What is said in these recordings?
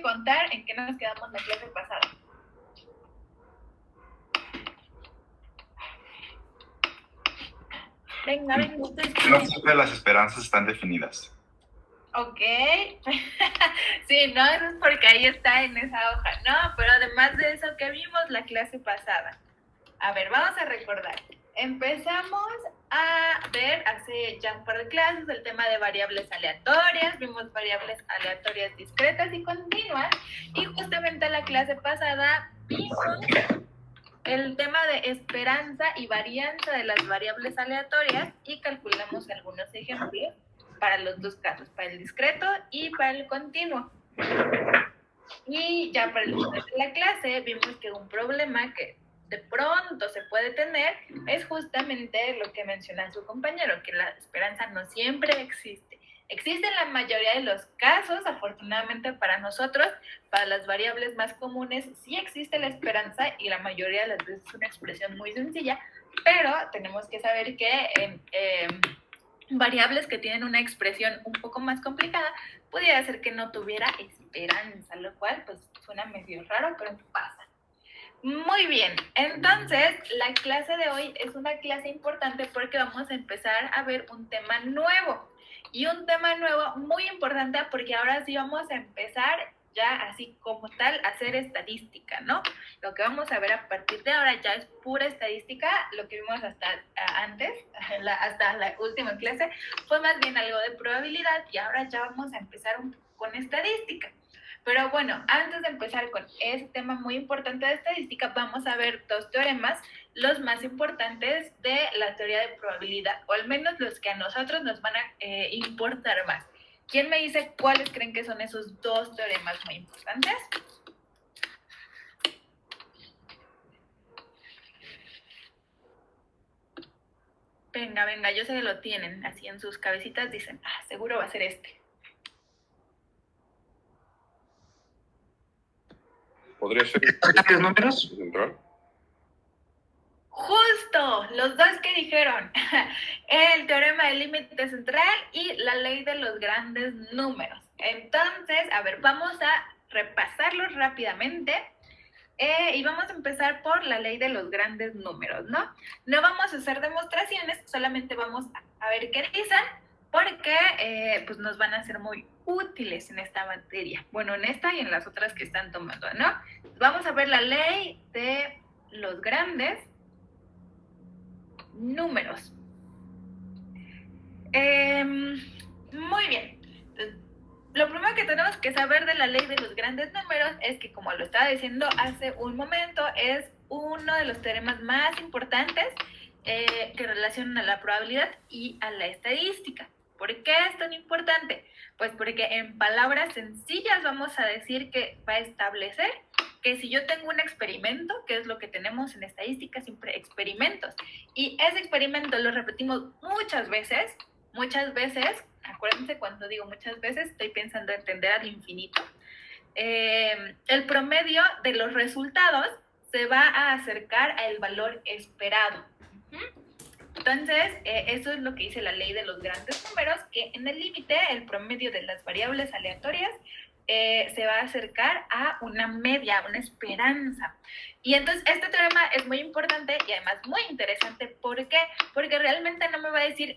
contar en qué nos quedamos la clase pasada. Venga, No siempre las esperanzas están definidas. Ok. Sí, no, eso es porque ahí está en esa hoja. No, pero además de eso, ¿qué vimos la clase pasada? A ver, vamos a recordar. Empezamos a ver hace ya un par de clases el tema de variables aleatorias, vimos variables aleatorias discretas y continuas, y justamente en la clase pasada vimos el tema de esperanza y varianza de las variables aleatorias y calculamos algunos ejemplos para los dos casos, para el discreto y para el continuo. Y ya para el final de la clase vimos que un problema que de pronto se puede tener es justamente lo que menciona su compañero, que la esperanza no siempre existe. Existe en la mayoría de los casos, afortunadamente para nosotros, para las variables más comunes sí existe la esperanza y la mayoría de las veces es una expresión muy sencilla, pero tenemos que saber que en variables que tienen una expresión un poco más complicada, pudiera ser que no tuviera esperanza, lo cual pues suena medio raro, pero pasa. Muy bien, entonces la clase de hoy es una clase importante porque vamos a empezar a ver un tema nuevo. Y un tema nuevo muy importante porque ahora sí vamos a empezar ya así como tal a hacer estadística, ¿no? Lo que vamos a ver a partir de ahora ya es pura estadística, lo que vimos hasta antes, hasta la última clase, fue más bien algo de probabilidad y ahora ya vamos a empezar con estadística. Pero bueno, antes de empezar con este tema muy importante de estadística, vamos a ver dos teoremas, los más importantes de la teoría de probabilidad, o al menos los que a nosotros nos van a importar más. ¿Quién me dice cuáles creen que son esos dos teoremas muy importantes? Venga, yo sé que lo tienen, así en sus cabecitas dicen, seguro va a ser este. ¿Podría ser ¿Los números? central? Justo, los dos que dijeron, el teorema del límite central y la ley de los grandes números. Entonces, a ver, vamos a repasarlos rápidamente y vamos a empezar por la ley de los grandes números, ¿no? No vamos a hacer demostraciones, solamente vamos a ver qué dicen, porque pues nos van a ser muy útiles en esta materia. Bueno, en esta y en las otras que están tomando, ¿no? Vamos a ver la ley de los grandes números. Muy bien. Entonces, lo primero que tenemos que saber de la ley de los grandes números es que, como lo estaba diciendo hace un momento, es uno de los teoremas más importantes que relacionan a la probabilidad y a la estadística. ¿Por qué es tan importante? Pues porque en palabras sencillas vamos a decir que va a establecer que si yo tengo un experimento, que es lo que tenemos en estadística, siempre experimentos, y ese experimento lo repetimos muchas veces, acuérdense cuando digo muchas veces, estoy pensando en tender al infinito, el promedio de los resultados se va a acercar al valor esperado. Entonces, eso es lo que dice la ley de los grandes números, que en el límite el promedio de las variables aleatorias se va a acercar a una media, a una esperanza. Y entonces este teorema es muy importante y además muy interesante. ¿Por qué? Porque realmente no me va a decir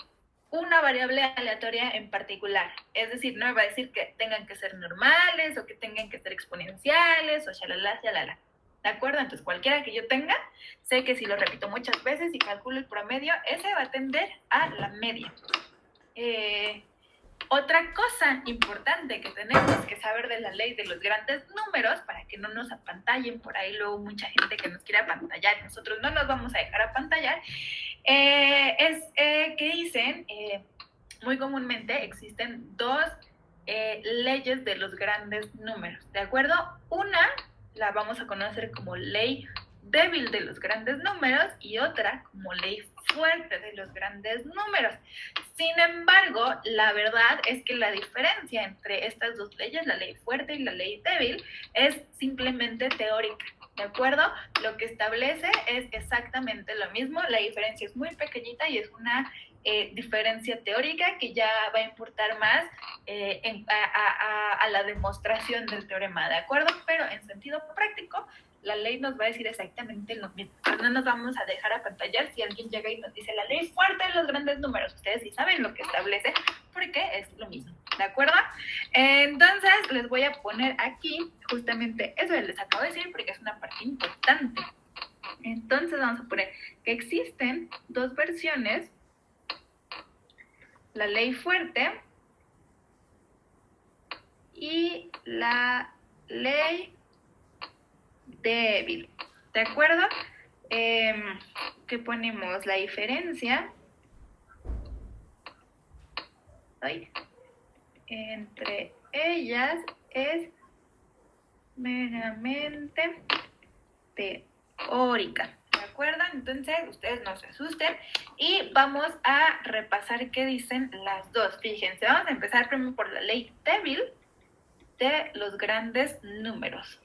una variable aleatoria en particular. Es decir, no me va a decir que tengan que ser normales o que tengan que ser exponenciales o shalala. ¿De acuerdo? Entonces, cualquiera que yo tenga, sé que si lo repito muchas veces y calculo el promedio, ese va a tender a la media. Otra cosa importante que tenemos que saber de la ley de los grandes números, para que no nos apantallen por ahí luego mucha gente que nos quiere apantallar, nosotros no nos vamos a dejar apantallar, es que dicen, muy comúnmente existen dos leyes de los grandes números, ¿de acuerdo? Una la vamos a conocer como ley débil de los grandes números y otra como ley fuerte de los grandes números. Sin embargo, la verdad es que la diferencia entre estas dos leyes, la ley fuerte y la ley débil, es simplemente teórica, ¿de acuerdo? Lo que establece es exactamente lo mismo, la diferencia es muy pequeñita y es una diferencia teórica que ya va a importar más a la demostración del teorema, ¿de acuerdo? Pero en sentido práctico, la ley nos va a decir exactamente lo mismo. No nos vamos a dejar apantallar si alguien llega y nos dice la ley fuerte de los grandes números. Ustedes sí saben lo que establece, porque es lo mismo, ¿de acuerdo? Entonces, les voy a poner aquí justamente eso que les acabo de decir, porque es una parte importante. Entonces, vamos a poner que existen dos versiones: la ley fuerte y la ley débil, ¿de acuerdo? ¿Qué ponemos? La diferencia entre ellas es meramente teórica, ¿de acuerdo? Entonces, ustedes no se asusten y vamos a repasar qué dicen las dos. Fíjense, vamos a empezar primero por la ley débil de los grandes números.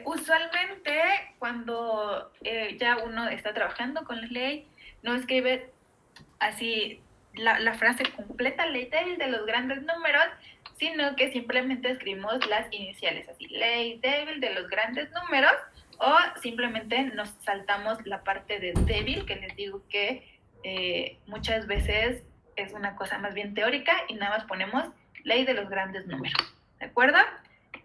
Usualmente cuando ya uno está trabajando con la ley, no escribe así la frase completa, ley débil de los grandes números, sino que simplemente escribimos las iniciales, así, ley débil de los grandes números, o simplemente nos saltamos la parte de débil, que les digo que muchas veces es una cosa más bien teórica, y nada más ponemos ley de los grandes números, ¿de acuerdo?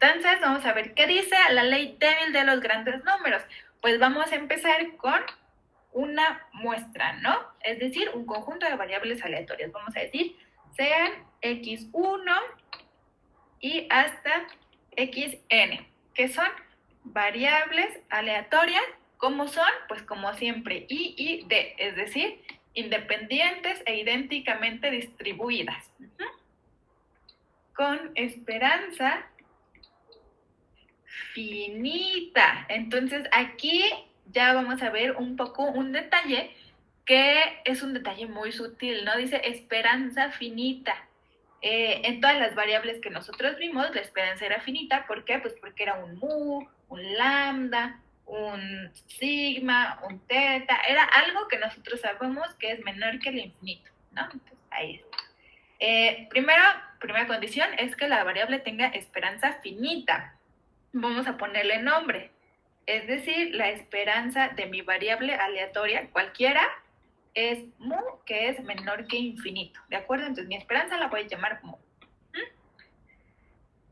Entonces, vamos a ver qué dice la ley débil de los grandes números. Pues vamos a empezar con una muestra, ¿no? Es decir, un conjunto de variables aleatorias. Vamos a decir, sean x1 y hasta xn, que son variables aleatorias. ¿Cómo son? Pues como siempre, I y D, es decir, independientes e idénticamente distribuidas. Con esperanza finita. Entonces aquí ya vamos a ver un poco un detalle que es un detalle muy sutil, ¿no? Dice esperanza finita. En todas las variables que nosotros vimos, la esperanza era finita. ¿Por qué? Pues porque era un mu, un lambda, un sigma, un teta. Era algo que nosotros sabemos que es menor que el infinito, ¿no? Entonces ahí está. Primera condición es que la variable tenga esperanza finita. Vamos a ponerle nombre, es decir, la esperanza de mi variable aleatoria, cualquiera, es mu, que es menor que infinito, ¿de acuerdo? Entonces mi esperanza la voy a llamar mu.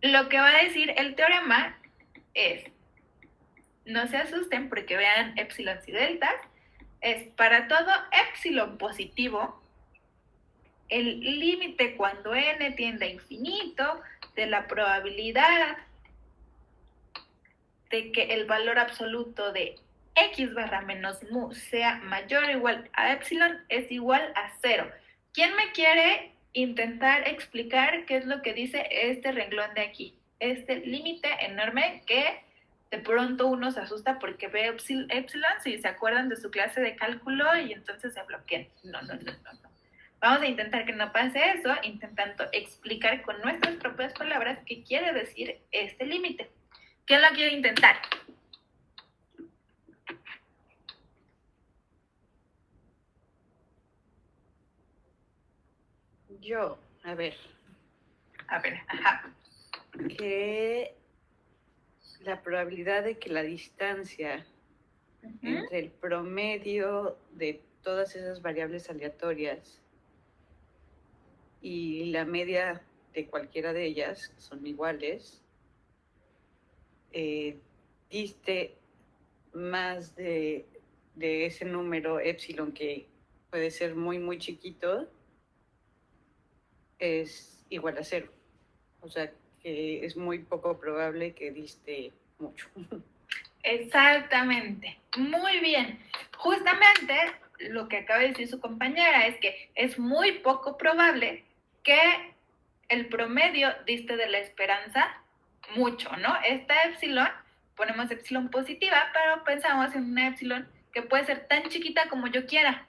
Lo que va a decir el teorema es, no se asusten porque vean épsilon y deltas, es para todo épsilon positivo, el límite cuando n tiende a infinito de la probabilidad de que el valor absoluto de x barra menos mu sea mayor o igual a épsilon es igual a 0. ¿Quién me quiere intentar explicar qué es lo que dice este renglón de aquí? Este límite enorme que de pronto uno se asusta porque ve épsilon, si se acuerdan de su clase de cálculo, y entonces se bloquean. No. Vamos a intentar que no pase eso, intentando explicar con nuestras propias palabras qué quiere decir este límite. ¿Quién lo quiere intentar? Yo, a ver, Ajá. que la probabilidad de que la distancia entre el promedio de todas esas variables aleatorias y la media de cualquiera de ellas son iguales, diste más de ese número épsilon, que puede ser muy, muy chiquito, es igual a 0. O sea, que es muy poco probable que diste mucho. Exactamente. Muy bien. Justamente lo que acaba de decir su compañera es que es muy poco probable que el promedio diste de la esperanza mucho, ¿no? Esta épsilon, ponemos épsilon positiva, pero pensamos en una épsilon que puede ser tan chiquita como yo quiera,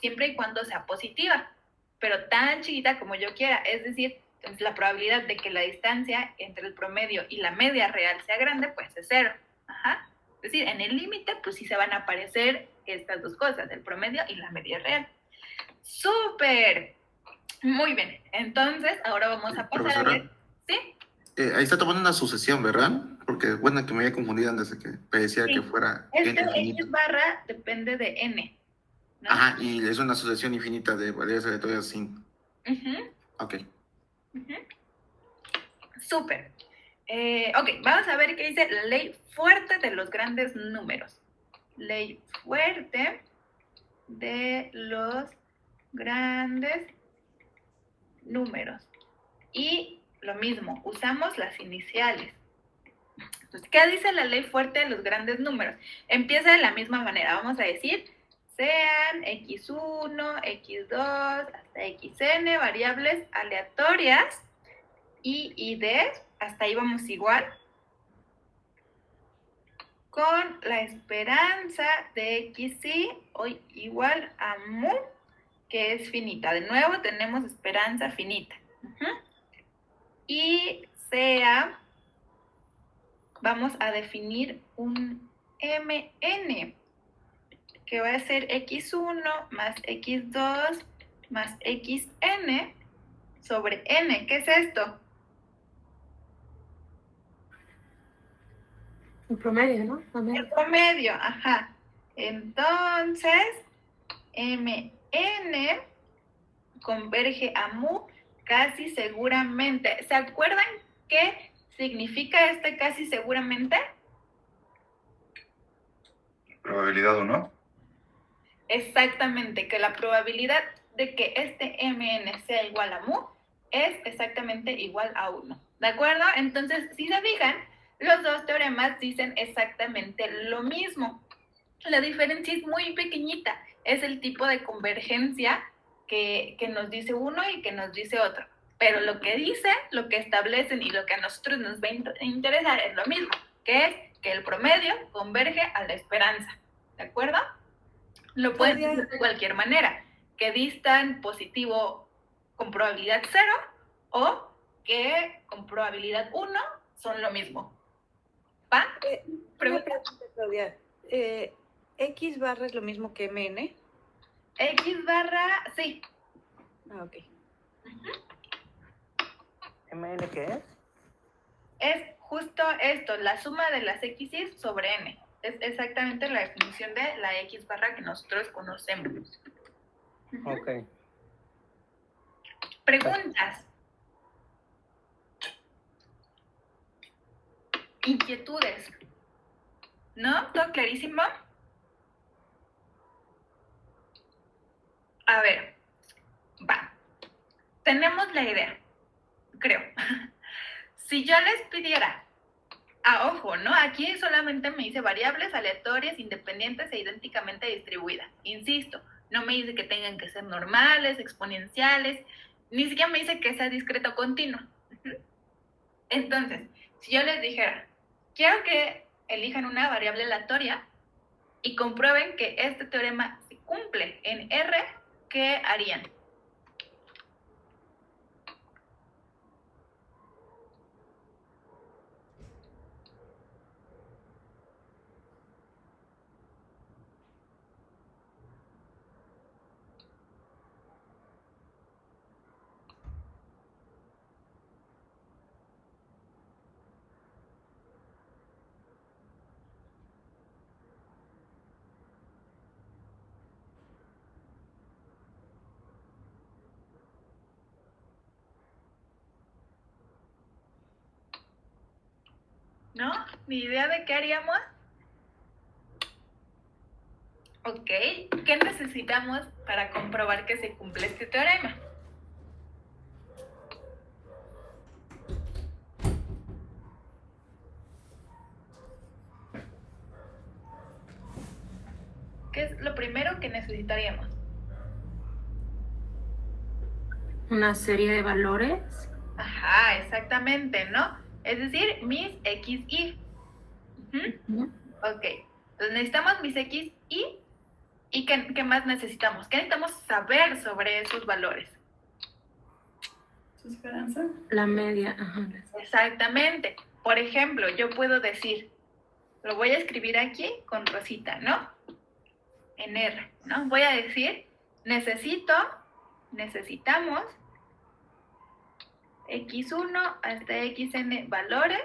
siempre y cuando sea positiva, pero tan chiquita como yo quiera, es decir, entonces la probabilidad de que la distancia entre el promedio y la media real sea grande, pues es 0, Ajá. Es decir, en el límite, pues sí se van a aparecer estas dos cosas, el promedio y la media real. ¡Súper! Muy bien. Entonces, ahora vamos a pasar a ver. Profesora, ¿Sí? ahí está tomando una sucesión, ¿verdad? Porque, bueno, que me había confundido antes de que decía Sí. que fuera Este n X infinito. barra depende de n, ¿no? Ajá, y es una sucesión infinita de variables aleatorias sin... Ujú, Ok. ujú. Súper. Ok, vamos a ver qué dice la ley fuerte de los grandes números. Ley fuerte de los grandes números. Y lo mismo, usamos las iniciales. Entonces, ¿qué dice la ley fuerte de los grandes números? Empieza de la misma manera. Vamos a decir, sean x1, x2, hasta xn, variables aleatorias y d, hasta ahí vamos igual, con la esperanza de xi hoy igual a mu, que es finita. De nuevo tenemos esperanza finita. Y sea, vamos a definir un mn, que va a ser x1 más x2 más xn sobre n. ¿Qué es esto? El promedio, ¿no? También. El promedio, ajá. Entonces, mn converge a mu casi seguramente. ¿Se acuerdan qué significa este casi seguramente? Probabilidad 1. Exactamente, que la probabilidad de que este mn sea igual a mu es exactamente igual a 1. ¿De acuerdo? Entonces, si se fijan, los dos teoremas dicen exactamente lo mismo. La diferencia es muy pequeñita. Es el tipo de convergencia que nos dice uno y que nos dice otro. Pero lo que dice, lo que establecen y lo que a nosotros nos va a interesar es lo mismo, que es que el promedio converge a la esperanza. ¿De acuerdo? Lo pueden decir de cualquier manera, que distan positivo con probabilidad 0 o que con probabilidad 1 son lo mismo. ¿Va? Una Pregunta. pregunta, Claudia. ¿X barra es lo mismo que MN? X barra, sí. Ah, ok. ¿MN qué es? Es justo esto, la suma de las X sobre N. Es exactamente la definición de la X barra que nosotros conocemos. Ok. Preguntas. Inquietudes. ¿No? ¿Todo clarísimo? A ver, va. Tenemos la idea, creo. Si yo les pidiera, ojo, ¿no? Aquí solamente me dice variables aleatorias, independientes e idénticamente distribuidas. Insisto, no me dice que tengan que ser normales, exponenciales, ni siquiera me dice que sea discreto o continuo. Entonces, si yo les dijera, quiero que elijan una variable aleatoria y comprueben que este teorema se cumple en R, ¿qué harían? ¿No? ¿Ni idea de qué haríamos? Ok, ¿qué necesitamos para comprobar que se cumple este teorema? ¿Qué es lo primero que necesitaríamos? Una serie de valores. Ajá, exactamente, ¿no? Es decir, mis XY. Ok, entonces necesitamos mis XY. ¿Y qué más necesitamos? ¿Qué necesitamos saber sobre esos valores? ¿Su esperanza? La media. Ajá. Exactamente. Por ejemplo, yo puedo decir, Lo voy a escribir aquí con rosita, ¿no? En R, ¿no? Voy a decir, necesitamos x1 hasta xn valores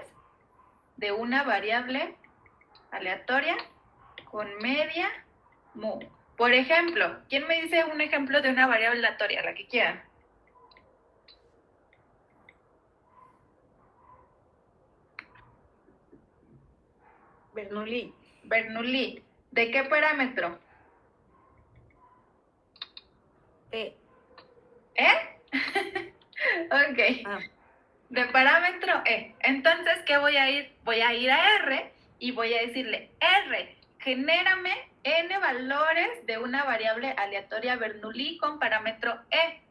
de una variable aleatoria con media mu. Por ejemplo, ¿quién me dice un ejemplo de una variable aleatoria? La que quieran. Bernoulli. Bernoulli. ¿De qué parámetro? E. ¿Eh? Ok. Ah, De parámetro E. Entonces, ¿qué voy a ir? Voy a ir a R y voy a decirle, R, genérame n valores de una variable aleatoria Bernoulli con parámetro E.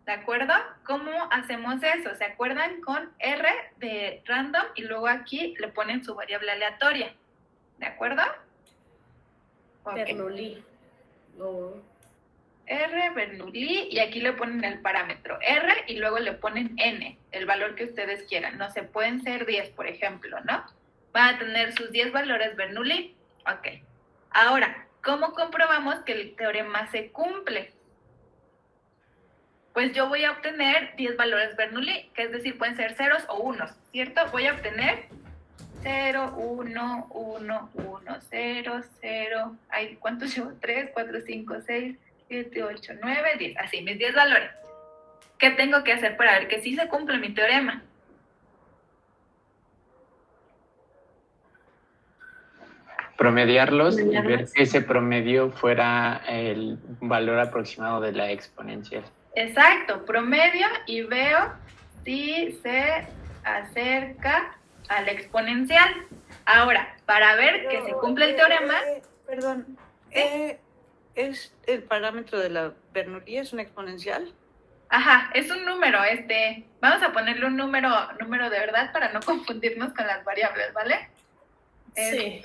¿De acuerdo? ¿Cómo hacemos eso? ¿Se acuerdan? Con R de random y luego aquí le ponen su variable aleatoria. ¿De acuerdo? Ok. Bernoulli. No. R, Bernoulli, y aquí le ponen el parámetro R y luego le ponen N, el valor que ustedes quieran. No sé, pueden ser 10, por ejemplo, ¿no? Van a tener sus 10 valores Bernoulli. Ok. Ahora, ¿cómo comprobamos que el teorema se cumple? Pues yo voy a obtener 10 valores Bernoulli, que es decir, pueden ser ceros o unos, ¿cierto? Voy a obtener 0, 1, 1, 1, 0, 0. Ay, ¿cuántos llevo? 3, 4, 5, 6, 7, 8, 9, 10. Así, mis 10 valores. ¿Qué tengo que hacer para ver que sí se cumple mi teorema? Promediarlos y ver que ese promedio fuera el valor aproximado de la exponencial. Exacto, promedio y veo si se acerca a la exponencial. Ahora, para ver que se cumple el teorema... Perdón. ¿Sí? ¿Es el parámetro de la Bernoulli? ¿Es una exponencial? Ajá, es un número, vamos a ponerle un número de verdad para no confundirnos con las variables, ¿vale? Sí.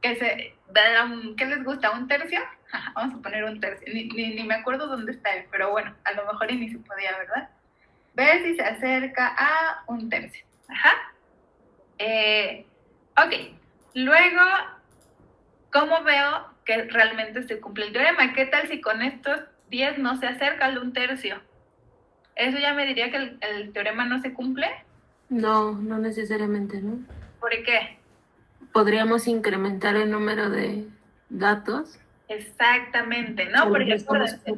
¿Qué les gusta? ¿Un tercio? Ajá, vamos a poner un tercio, ni me acuerdo dónde está, pero bueno, a lo mejor ni se podía, ¿verdad? Ver si se acerca a un tercio. Ajá. Ok, luego, ¿cómo veo que realmente se cumple el teorema? ¿Qué tal si con estos 10 no se acerca al un tercio? ¿Eso ya me diría que el teorema no se cumple? No, no necesariamente, ¿no? ¿Por qué? Podríamos incrementar el número de datos. Exactamente, ¿no? Porque acuérdense,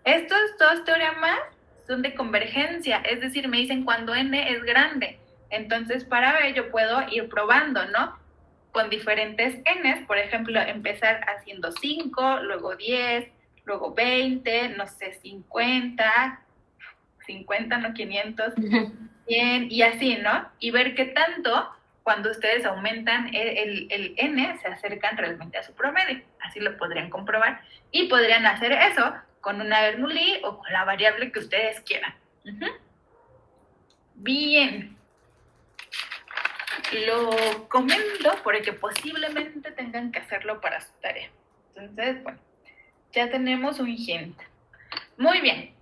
estos dos teoremas son de convergencia, es decir, me dicen cuando n es grande. Entonces, para ver, yo puedo ir probando, ¿no? Con diferentes n's, por ejemplo, empezar haciendo 5, luego 10, luego 20, no sé, 50, no 500, 100, y así, ¿no? Y ver qué tanto, cuando ustedes aumentan el n, se acercan realmente a su promedio. Así lo podrían comprobar. Y podrían hacer eso con una Bernoulli o con la variable que ustedes quieran. Bien. Lo comento porque posiblemente tengan que hacerlo para su tarea. Entonces, bueno, ya tenemos un hint. Muy bien.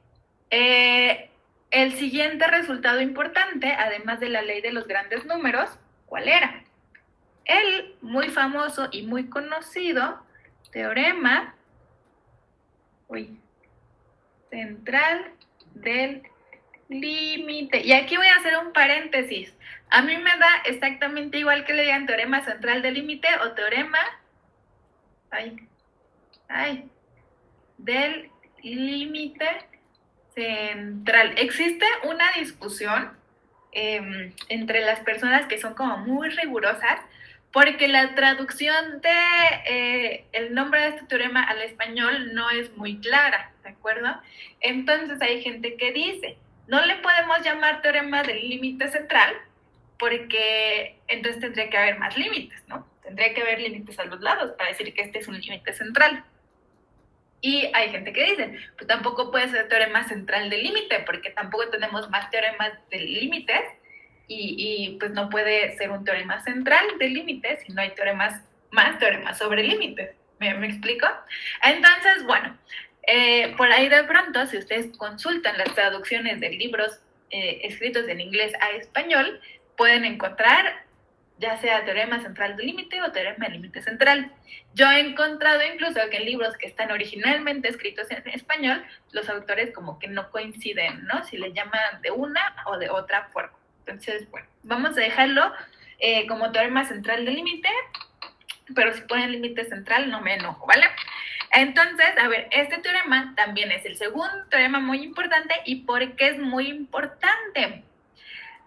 El siguiente resultado importante, además de la ley de los grandes números, ¿cuál era? El muy famoso y muy conocido teorema central del límite. Y aquí voy a hacer un paréntesis. A mí me da exactamente igual que le digan teorema central del límite o teorema del límite central. Existe una discusión entre las personas que son como muy rigurosas, porque la traducción de el nombre de este teorema al español no es muy clara, ¿de acuerdo? Entonces hay gente que dice, no le podemos llamar teorema del límite central, porque entonces tendría que haber más límites, ¿no? Tendría que haber límites a los lados para decir que este es un límite central. Y hay gente que dice, pues tampoco puede ser teorema central del límite, porque tampoco tenemos más teoremas de límites, y pues no puede ser un teorema central del límite si no hay más teoremas sobre límites. ¿Me explico? Entonces, bueno, por ahí de pronto, si ustedes consultan las traducciones de libros escritos en inglés a español, pueden encontrar ya sea teorema central del límite o teorema del límite central. Yo he encontrado incluso que en libros que están originalmente escritos en español, los autores como que no coinciden, ¿no? Si le llaman de una o de otra forma. Entonces, bueno, vamos a dejarlo como teorema central del límite, pero si ponen límite central no me enojo, ¿vale? Entonces, a ver, este teorema también es el segundo teorema muy importante. ¿Y por qué es muy importante?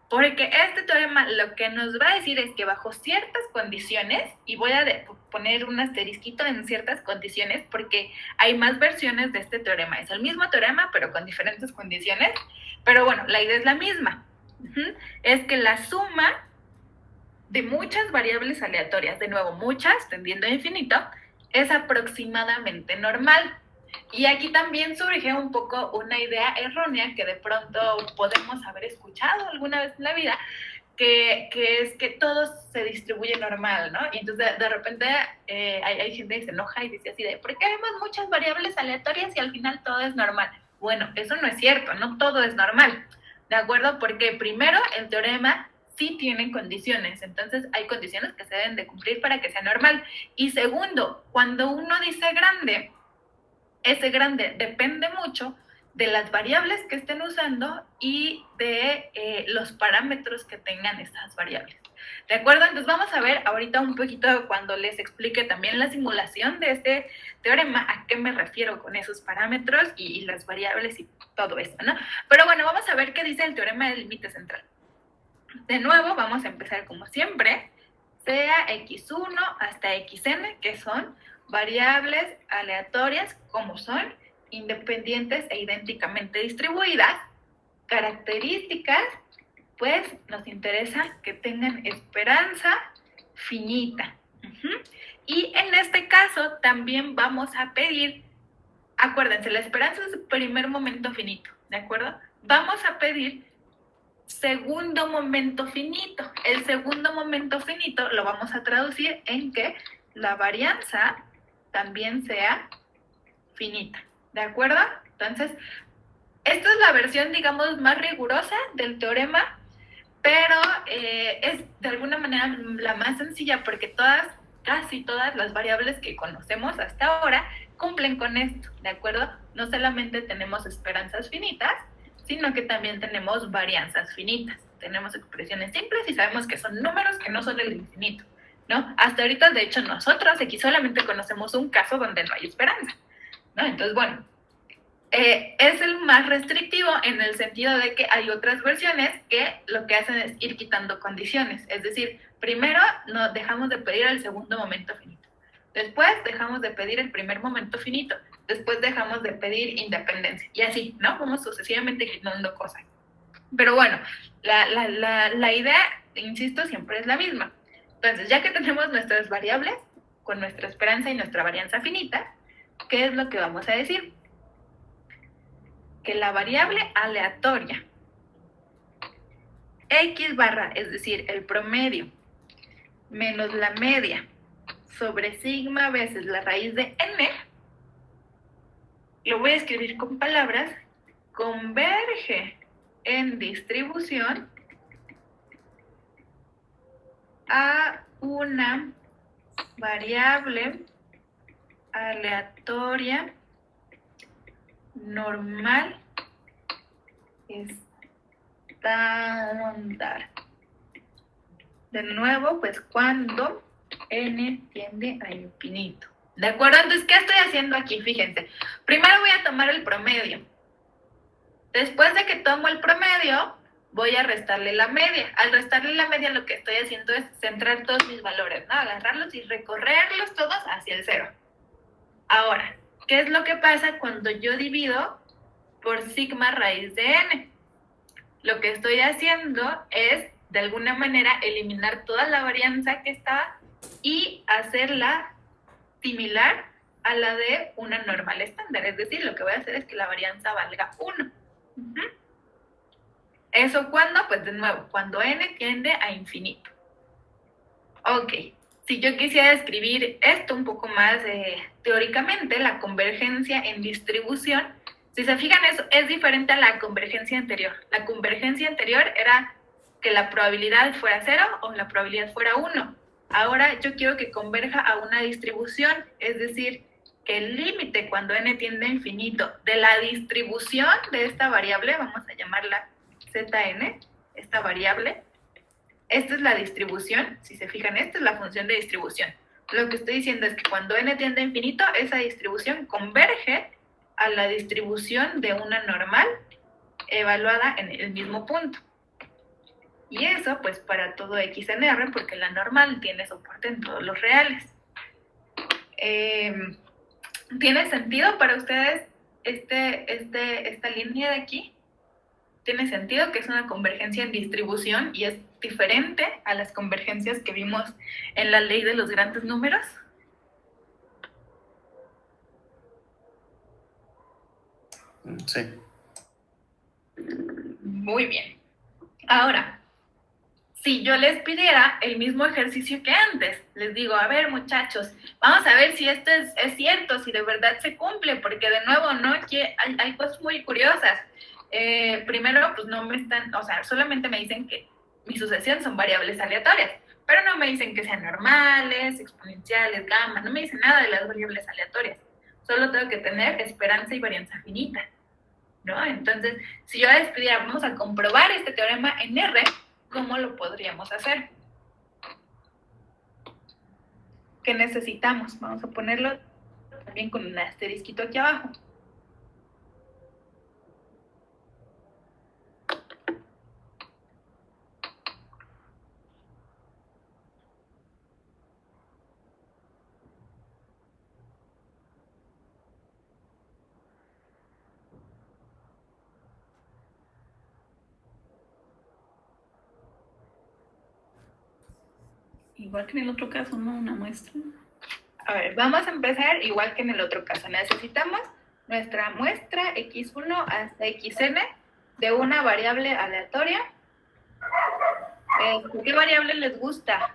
Porque este teorema lo que nos va a decir es que bajo ciertas condiciones, y voy a poner un asterisquito en ciertas condiciones porque hay más versiones de este teorema. Es el mismo teorema, pero con diferentes condiciones. Pero bueno, la idea es la misma. Es que la suma de muchas variables aleatorias, de nuevo, muchas, tendiendo a infinito, es aproximadamente normal. Y aquí también surge un poco una idea errónea que de pronto podemos haber escuchado alguna vez en la vida, que es que todo se distribuye normal, ¿no? Y entonces de repente hay gente que se enoja y dice así de, ¿por qué vemos muchas variables aleatorias y al final todo es normal? Bueno, eso no es cierto, no todo es normal, ¿de acuerdo? Porque primero el teorema sí tiene condiciones, entonces hay condiciones que se deben de cumplir para que sea normal. Y segundo, cuando uno dice grande, ese grande depende mucho de las variables que estén usando y de los parámetros que tengan estas variables. ¿De acuerdo? Entonces vamos a ver ahorita un poquito cuando les explique también la simulación de este teorema, a qué me refiero con esos parámetros y las variables y todo eso, ¿no? Pero bueno, vamos a ver qué dice el teorema del límite central. De nuevo, vamos a empezar como siempre, sea x1 hasta xn, que son variables aleatorias, como son independientes e idénticamente distribuidas. Características, pues nos interesa que tengan esperanza finita. Y en este caso también vamos a pedir, acuérdense, la esperanza es el primer momento finito, ¿de acuerdo? Vamos a pedir segundo momento finito. El segundo momento finito lo vamos a traducir en que la varianza también sea finita, ¿de acuerdo? Entonces, esta es la versión, digamos, más rigurosa del teorema, pero es de alguna manera la más sencilla porque casi todas las variables que conocemos hasta ahora cumplen con esto, ¿de acuerdo? No solamente tenemos esperanzas finitas, sino que también tenemos varianzas finitas. Tenemos expresiones simples y sabemos que son números que no son el infinito, ¿no? Hasta ahorita, de hecho, nosotros aquí solamente conocemos un caso donde no hay esperanza, ¿no? Entonces, bueno, es el más restrictivo en el sentido de que hay otras versiones que lo que hacen es ir quitando condiciones. Es decir, primero no dejamos de pedir el segundo momento finito. Después dejamos de pedir el primer momento finito. Después dejamos de pedir independencia. Y así, ¿no? Vamos sucesivamente quitando cosas. Pero bueno, la idea, insisto, siempre es la misma. Entonces, ya que tenemos nuestras variables, con nuestra esperanza y nuestra varianza finita, ¿qué es lo que vamos a decir? Que la variable aleatoria x barra, es decir, el promedio, menos la media, sobre sigma veces la raíz de n, lo voy a escribir con palabras, converge en distribución a una variable aleatoria normal estándar. De nuevo, pues cuando n tiende a infinito. ¿De acuerdo? Entonces, ¿qué estoy haciendo aquí? Fíjense. Primero voy a tomar el promedio. Después de que tomo el promedio, voy a restarle la media. Al restarle la media, lo que estoy haciendo es centrar todos mis valores, ¿no? Agarrarlos y recorrerlos todos hacia el cero. Ahora, ¿qué es lo que pasa cuando yo divido por sigma raíz de n? Lo que estoy haciendo es, de alguna manera, eliminar toda la varianza que estaba y hacerla similar a la de una normal estándar. Es decir, lo que voy a hacer es que la varianza valga 1. ¿Eso cuándo? Pues de nuevo, cuando n tiende a infinito. Ok, si yo quisiera describir esto un poco más teóricamente, la convergencia en distribución, si se fijan, eso es diferente a la convergencia anterior. La convergencia anterior era que la probabilidad fuera 0 o la probabilidad fuera 1. Ahora yo quiero que converja a una distribución, es decir, que el límite cuando n tiende a infinito de la distribución de esta variable, vamos a llamarla zn, esta variable, esta es la distribución, si se fijan, esta es la función de distribución. Lo que estoy diciendo es que cuando n tiende a infinito, esa distribución converge a la distribución de una normal evaluada en el mismo punto. Y eso, pues, para todo x en R, porque la normal tiene soporte en todos los reales. ¿Tiene sentido para ustedes esta línea de aquí? ¿Tiene sentido que es una convergencia en distribución y es diferente a las convergencias que vimos en la ley de los grandes números? Sí. Muy bien. Ahora, si yo les pidiera el mismo ejercicio que antes, les digo, a ver, muchachos, vamos a ver si esto es cierto, si de verdad se cumple, porque de nuevo, ¿no? Aquí hay cosas muy curiosas. Primero, pues no me están, o sea, solamente me dicen que mi sucesión son variables aleatorias, pero no me dicen que sean normales, exponenciales, gamma, no me dicen nada de las variables aleatorias. Solo tengo que tener esperanza y varianza finita, ¿no? Entonces, si yo les pidiera, vamos a comprobar este teorema en R, ¿cómo lo podríamos hacer? ¿Qué necesitamos? Vamos a ponerlo también con un asterisquito aquí abajo. Igual que en el otro caso, ¿no? Una muestra. A ver, vamos a empezar igual que en el otro caso. Necesitamos nuestra muestra x1 hasta xn de una variable aleatoria. ¿Qué variable les gusta?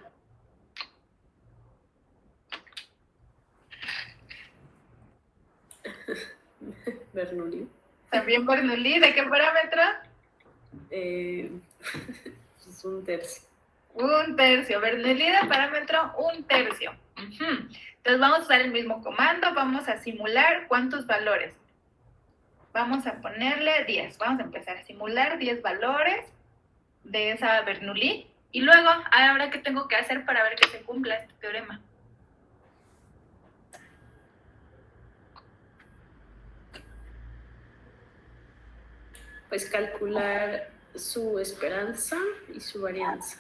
Bernoulli. También Bernoulli. ¿De qué parámetro? Es un tercio. Un tercio. Bernoulli de parámetro 1/3. Entonces vamos a usar el mismo comando. Vamos a simular cuántos valores. Vamos a ponerle 10. Vamos a empezar a simular 10 valores de esa Bernoulli. Y luego, ahora, ¿qué tengo que hacer para ver que se cumpla este teorema? Pues calcular su esperanza y su varianza.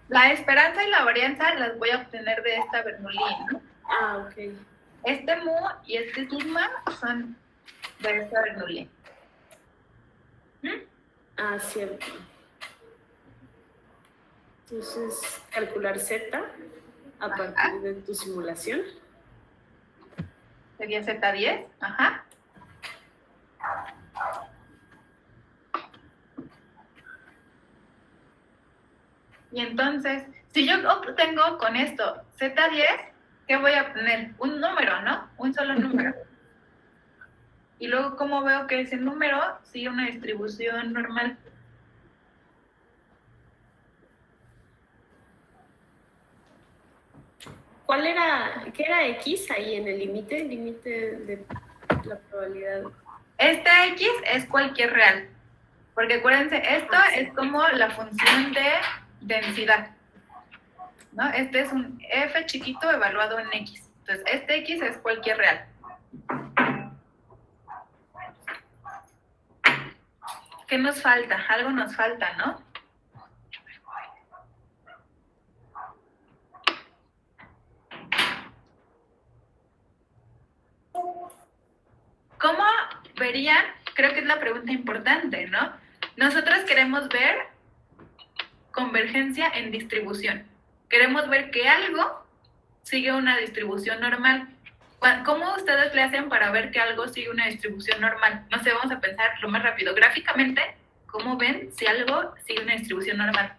La esperanza y la varianza las voy a obtener de esta Bernoulli, ¿no? Ah, ok. Este mu y este sigma son de esta Bernoulli. Ah, cierto. Entonces, calcular Z a partir de tu simulación. Sería Z10, ajá. Y entonces, si yo obtengo con esto Z10, ¿qué voy a obtener? Un número, ¿no? Un solo número. Y luego, ¿cómo veo que ese número sigue una distribución normal? ¿Qué era X ahí en el límite? El límite de la probabilidad. Este X es cualquier real. Porque acuérdense, esto es como la función de densidad, ¿no? Este es un f chiquito evaluado en x. Entonces, este x es cualquier real. ¿Qué nos falta? Algo nos falta, ¿no? ¿Cómo verían? Creo que es la pregunta importante, ¿no? Nosotros queremos ver convergencia en distribución. Queremos ver que algo sigue una distribución normal. ¿Cómo ustedes le hacen para ver que algo sigue una distribución normal? No sé, vamos a pensar lo más rápido. Gráficamente, ¿cómo ven si algo sigue una distribución normal?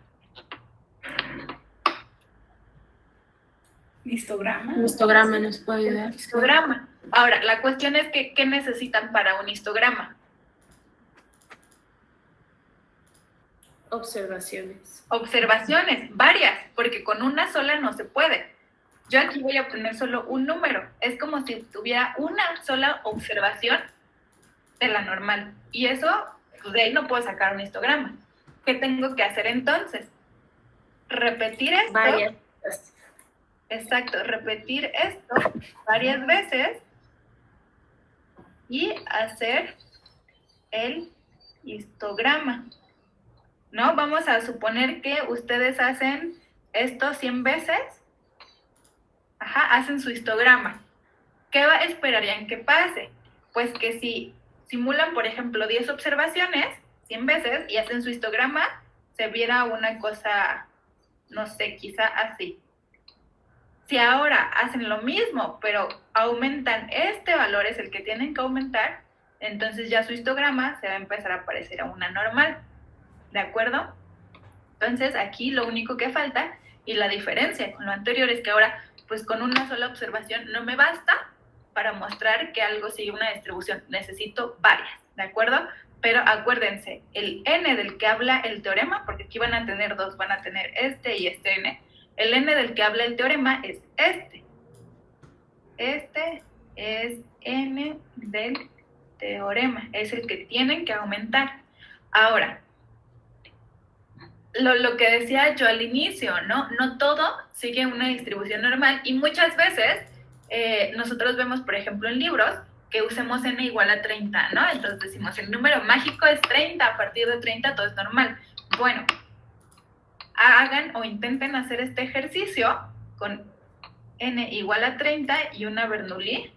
Histograma. Un histograma nos puede ayudar. Histograma. Ahora, la cuestión es que, ¿qué necesitan para un histograma? Observaciones. Observaciones, varias, porque con una sola no se puede. Yo aquí voy a obtener solo un número. Es como si tuviera una sola observación de la normal. Y eso, pues de ahí no puedo sacar un histograma. ¿Qué tengo que hacer entonces? Repetir esto. Varias. Exacto, repetir esto varias veces y hacer el histograma, ¿no? Vamos a suponer que ustedes hacen esto 100 veces, hacen su histograma. ¿Qué esperarían que pase? Pues que si simulan, por ejemplo, 10 observaciones 100 veces y hacen su histograma, se viera una cosa, no sé, quizá así. Si ahora hacen lo mismo, pero aumentan este valor, es el que tienen que aumentar, entonces ya su histograma se va a empezar a parecer a una normal. ¿De acuerdo? Entonces aquí lo único que falta, y la diferencia con lo anterior, es que ahora, pues con una sola observación no me basta para mostrar que algo sigue una distribución. Necesito varias, ¿de acuerdo? Pero acuérdense, el n del que habla el teorema, porque aquí van a tener dos, van a tener este y este n, el n del que habla el teorema es este. Este es n del teorema, es el que tienen que aumentar. Ahora, lo que decía yo al inicio, ¿no? No todo sigue una distribución normal y muchas veces nosotros vemos, por ejemplo, en libros que usemos n igual a 30, ¿no? Entonces decimos, el número mágico es 30, a partir de 30 todo es normal. Bueno, hagan o intenten hacer este ejercicio con n igual a 30 y una Bernoulli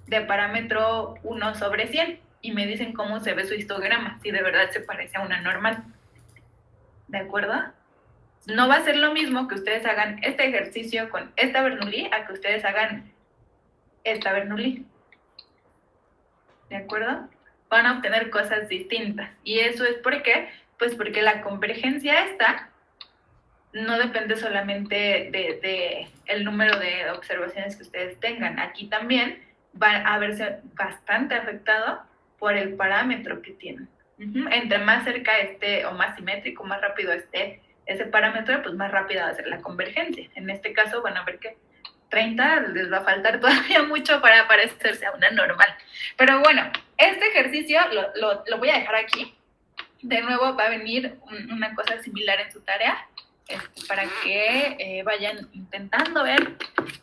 de parámetro 1/100 y me dicen cómo se ve su histograma, si de verdad se parece a una normal. ¿De acuerdo? No va a ser lo mismo que ustedes hagan este ejercicio con esta Bernoulli a que ustedes hagan esta Bernoulli. ¿De acuerdo? Van a obtener cosas distintas. ¿Y eso es por qué? Pues porque la convergencia esta no depende solamente de el número de observaciones que ustedes tengan. Aquí también va a verse bastante afectado por el parámetro que tienen. Entre más cerca esté o más simétrico, más rápido esté ese parámetro, pues más rápida va a ser la convergencia. En este caso van a ver que 30 les va a faltar todavía mucho para parecerse a una normal. Pero bueno, este ejercicio lo voy a dejar aquí. De nuevo va a venir una cosa similar en su tarea, para que vayan intentando ver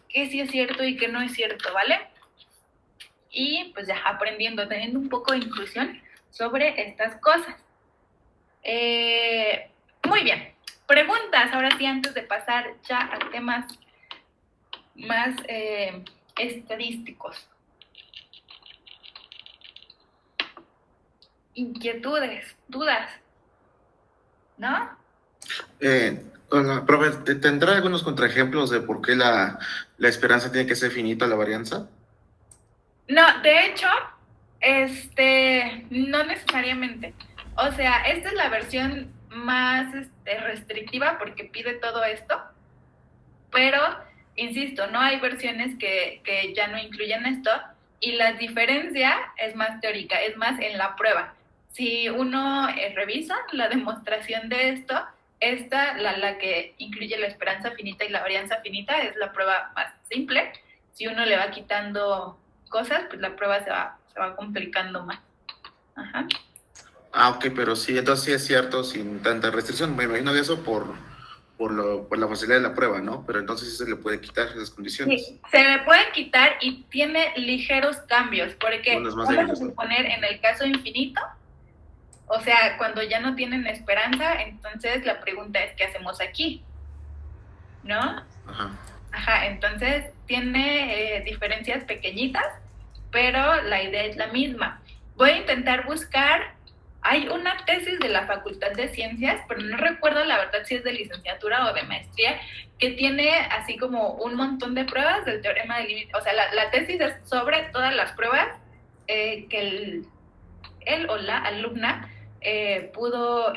qué sí es cierto y qué no es cierto, ¿vale? Y pues ya aprendiendo, teniendo un poco de inclusión sobre estas cosas. Muy bien. Preguntas, ahora sí, antes de pasar ya a temas más estadísticos. Inquietudes, dudas, ¿no? Hola, profe, ¿tendrá algunos contraejemplos de por qué la esperanza tiene que ser finita, la varianza? No, de hecho, no necesariamente. O sea, esta es la versión más restrictiva porque pide todo esto, pero, insisto, no hay versiones que ya no incluyen esto y la diferencia es más teórica, es más en la prueba. Si uno revisa la demostración de esto, la que incluye la esperanza finita y la varianza finita, es la prueba más simple. Si uno le va quitando cosas, pues la prueba se va complicando más. Ajá. Ok, pero sí, entonces sí es cierto, sin tanta restricción. Me imagino de eso por la facilidad de la prueba, ¿no? Pero entonces sí se le puede quitar esas condiciones. Sí, se le pueden quitar y tiene ligeros cambios, porque vamos a suponer en el caso infinito, o sea, cuando ya no tienen esperanza, entonces la pregunta es, ¿qué hacemos aquí? ¿No? Ajá, entonces tiene diferencias pequeñitas, pero la idea es la misma. Voy a intentar buscar, hay una tesis de la Facultad de Ciencias, pero no recuerdo la verdad si es de licenciatura o de maestría, que tiene así como un montón de pruebas del teorema del límite. O sea, la tesis es sobre todas las pruebas que él o la alumna pudo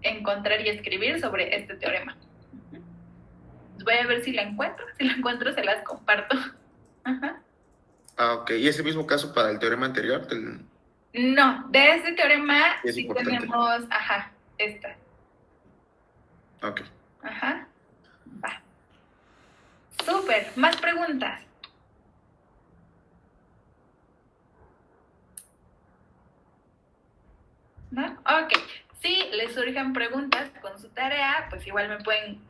encontrar y escribir sobre este teorema. Voy a ver si la encuentro. Si la encuentro, se las comparto. Ajá. Ok. ¿Y ese mismo caso para el teorema anterior? No, de este teorema es sí importante. tenemos, esta. Ok. Ajá. Va. Súper. ¿Más preguntas? ¿No? Ok. Si les surgen preguntas con su tarea, pues igual me pueden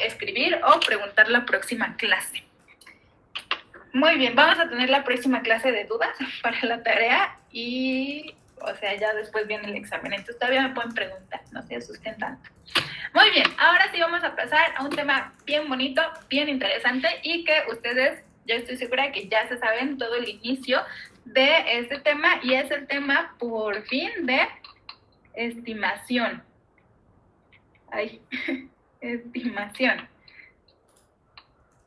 escribir o preguntar la próxima clase. Muy bien, vamos a tener la próxima clase de dudas para la tarea y, o sea, ya después viene el examen. Entonces todavía me pueden preguntar, no se asusten tanto. Muy bien, ahora sí vamos a pasar a un tema bien bonito, bien interesante y que ustedes, yo estoy segura que ya se saben todo el inicio de este tema y es el tema, por fin, de estimación. Ay, estimación.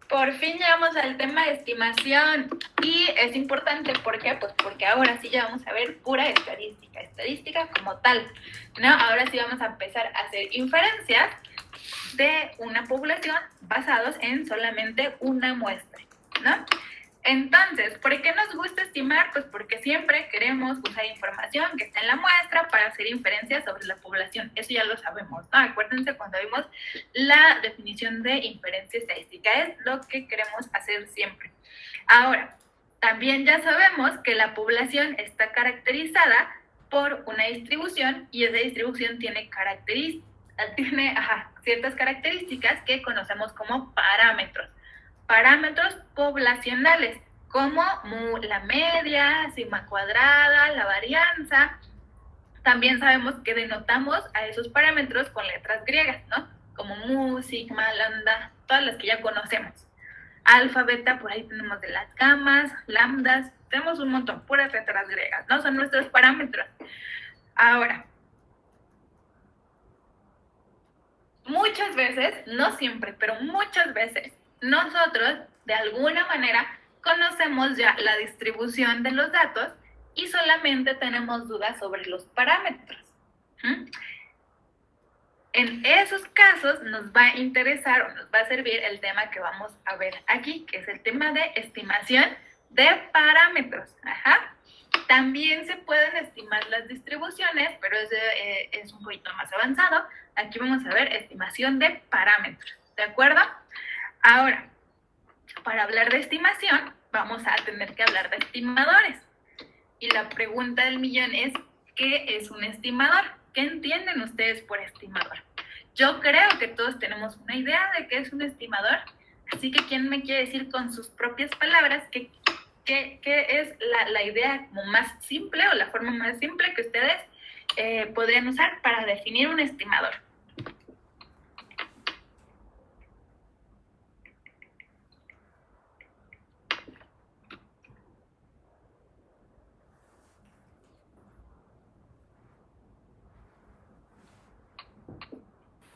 Por fin llegamos al tema de estimación y es importante, ¿por qué? Pues porque ahora sí ya vamos a ver pura estadística como tal, ¿no? Ahora sí vamos a empezar a hacer inferencias de una población basados en solamente una muestra, ¿no? Entonces, ¿por qué nos gusta estimar? Pues porque siempre queremos usar información que está en la muestra para hacer inferencias sobre la población. Eso ya lo sabemos, ¿no? Acuérdense cuando vimos la definición de inferencia estadística. Es lo que queremos hacer siempre. Ahora, también ya sabemos que la población está caracterizada por una distribución y esa distribución tiene ciertas características que conocemos como parámetros. Parámetros poblacionales, como la media, sigma cuadrada, la varianza. También sabemos que denotamos a esos parámetros con letras griegas, ¿no? Como mu, sigma, lambda, todas las que ya conocemos. Alfa, beta, por ahí tenemos de las gamas, lambdas, tenemos un montón, puras letras griegas, ¿no? Son nuestros parámetros. Ahora, muchas veces, no siempre, pero muchas veces, nosotros, de alguna manera, conocemos ya la distribución de los datos y solamente tenemos dudas sobre los parámetros. En esos casos nos va a interesar o nos va a servir el tema que vamos a ver aquí, que es el tema de estimación de parámetros. También se pueden estimar las distribuciones, pero ese es un poquito más avanzado. Aquí vamos a ver estimación de parámetros, ¿de acuerdo? Ahora, para hablar de estimación, vamos a tener que hablar de estimadores. Y la pregunta del millón es, ¿qué es un estimador? ¿Qué entienden ustedes por estimador? Yo creo que todos tenemos una idea de qué es un estimador, así que ¿quién me quiere decir con sus propias palabras qué es la idea como más simple o la forma más simple que ustedes podrían usar para definir un estimador?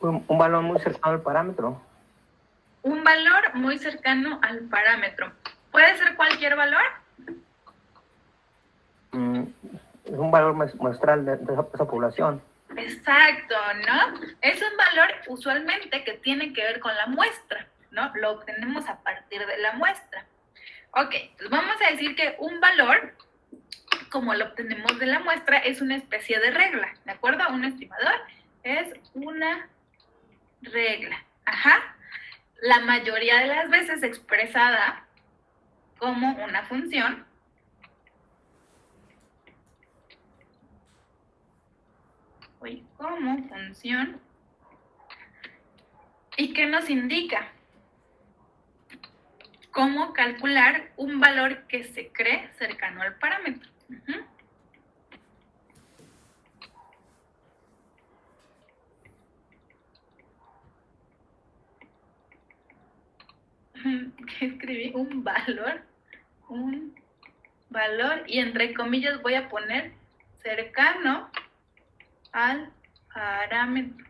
Un valor muy cercano al parámetro. Un valor muy cercano al parámetro. ¿Puede ser cualquier valor? Es un valor muestral de esa población. Exacto, ¿no? Es un valor usualmente que tiene que ver con la muestra, ¿no? Lo obtenemos a partir de la muestra. Ok, pues vamos a decir que un valor, como lo obtenemos de la muestra, es una especie de regla, ¿de acuerdo? Un estimador es una regla. La mayoría de las veces expresada como una función ¿Y qué nos indica? Cómo calcular un valor que se cree cercano al parámetro. ¿Qué escribí? Un valor, y entre comillas voy a poner cercano al parámetro.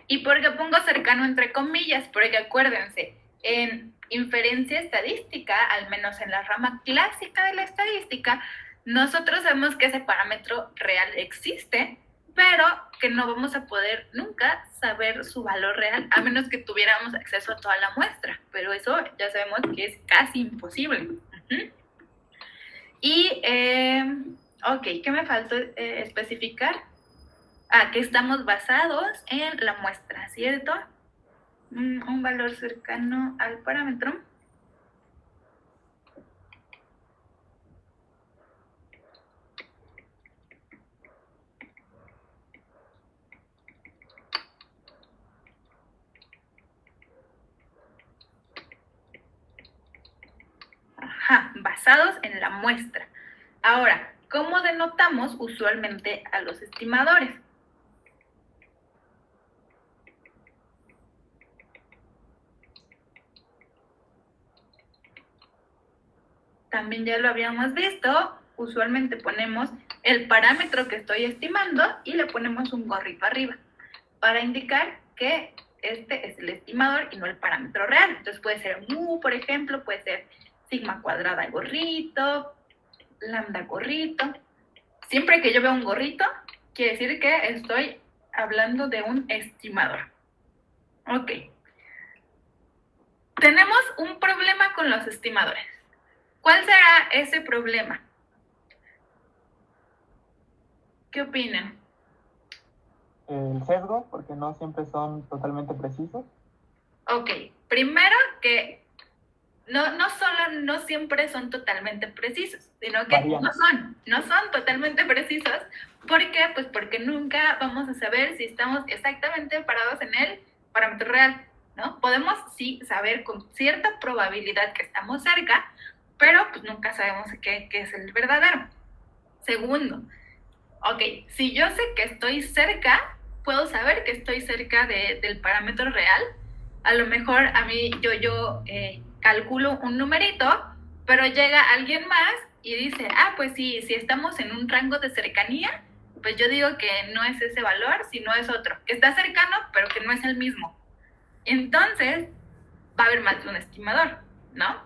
¿Y por qué pongo cercano entre comillas? Porque acuérdense, en inferencia estadística, al menos en la rama clásica de la estadística, nosotros sabemos que ese parámetro real existe, pero que no vamos a poder nunca saber su valor real, a menos que tuviéramos acceso a toda la muestra, pero eso ya sabemos que es casi imposible. Y, ok, ¿qué me faltó especificar? que estamos basados en la muestra, ¿cierto? Un valor cercano al parámetro. Basados en la muestra. Ahora, ¿cómo denotamos usualmente a los estimadores? También ya lo habíamos visto, usualmente ponemos el parámetro que estoy estimando y le ponemos un gorrito arriba para indicar que este es el estimador y no el parámetro real. Entonces puede ser mu, por ejemplo, puede ser sigma cuadrada gorrito, lambda gorrito. Siempre que yo veo un gorrito, quiere decir que estoy hablando de un estimador. Ok. Tenemos un problema con los estimadores. ¿Cuál será ese problema? ¿Qué opinan? El sesgo, porque no siempre son totalmente precisos. Ok, primero que no solo no siempre son totalmente precisos, sino que Varían. no son totalmente precisos. ¿Por qué? Pues porque nunca vamos a saber si estamos exactamente parados en el parámetro real, ¿no? Podemos sí saber con cierta probabilidad que estamos cerca, pero pues nunca sabemos qué es el verdadero. Segundo, ok, si yo sé que estoy cerca, puedo saber que estoy cerca del parámetro real. A lo mejor a mí yo calculo un numerito, pero llega alguien más y dice, pues sí, si estamos en un rango de cercanía, pues yo digo que no es ese valor, sino es otro, que está cercano, pero que no es el mismo. Entonces, va a haber más de un estimador, ¿no?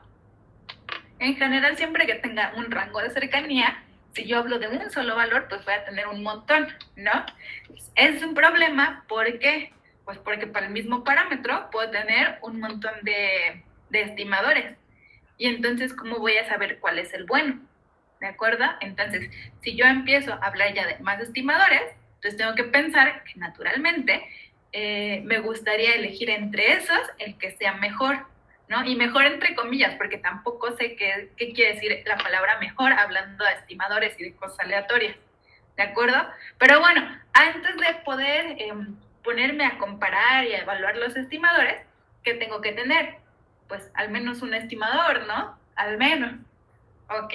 En general, siempre que tenga un rango de cercanía, si yo hablo de un solo valor, pues voy a tener un montón, ¿no? Es un problema, ¿por qué? Pues porque para el mismo parámetro puedo tener un montón de estimadores. Y entonces, ¿cómo voy a saber cuál es el bueno? ¿De acuerdo? Entonces, si yo empiezo a hablar ya de más estimadores, entonces tengo que pensar que naturalmente me gustaría elegir entre esos el que sea mejor, ¿no? Y mejor entre comillas, porque tampoco sé qué quiere decir la palabra mejor hablando de estimadores y de cosas aleatorias, ¿de acuerdo? Pero bueno, antes de poder ponerme a comparar y a evaluar los estimadores, ¿qué tengo que tener? Pues al menos un estimador, ¿no? Al menos. Ok.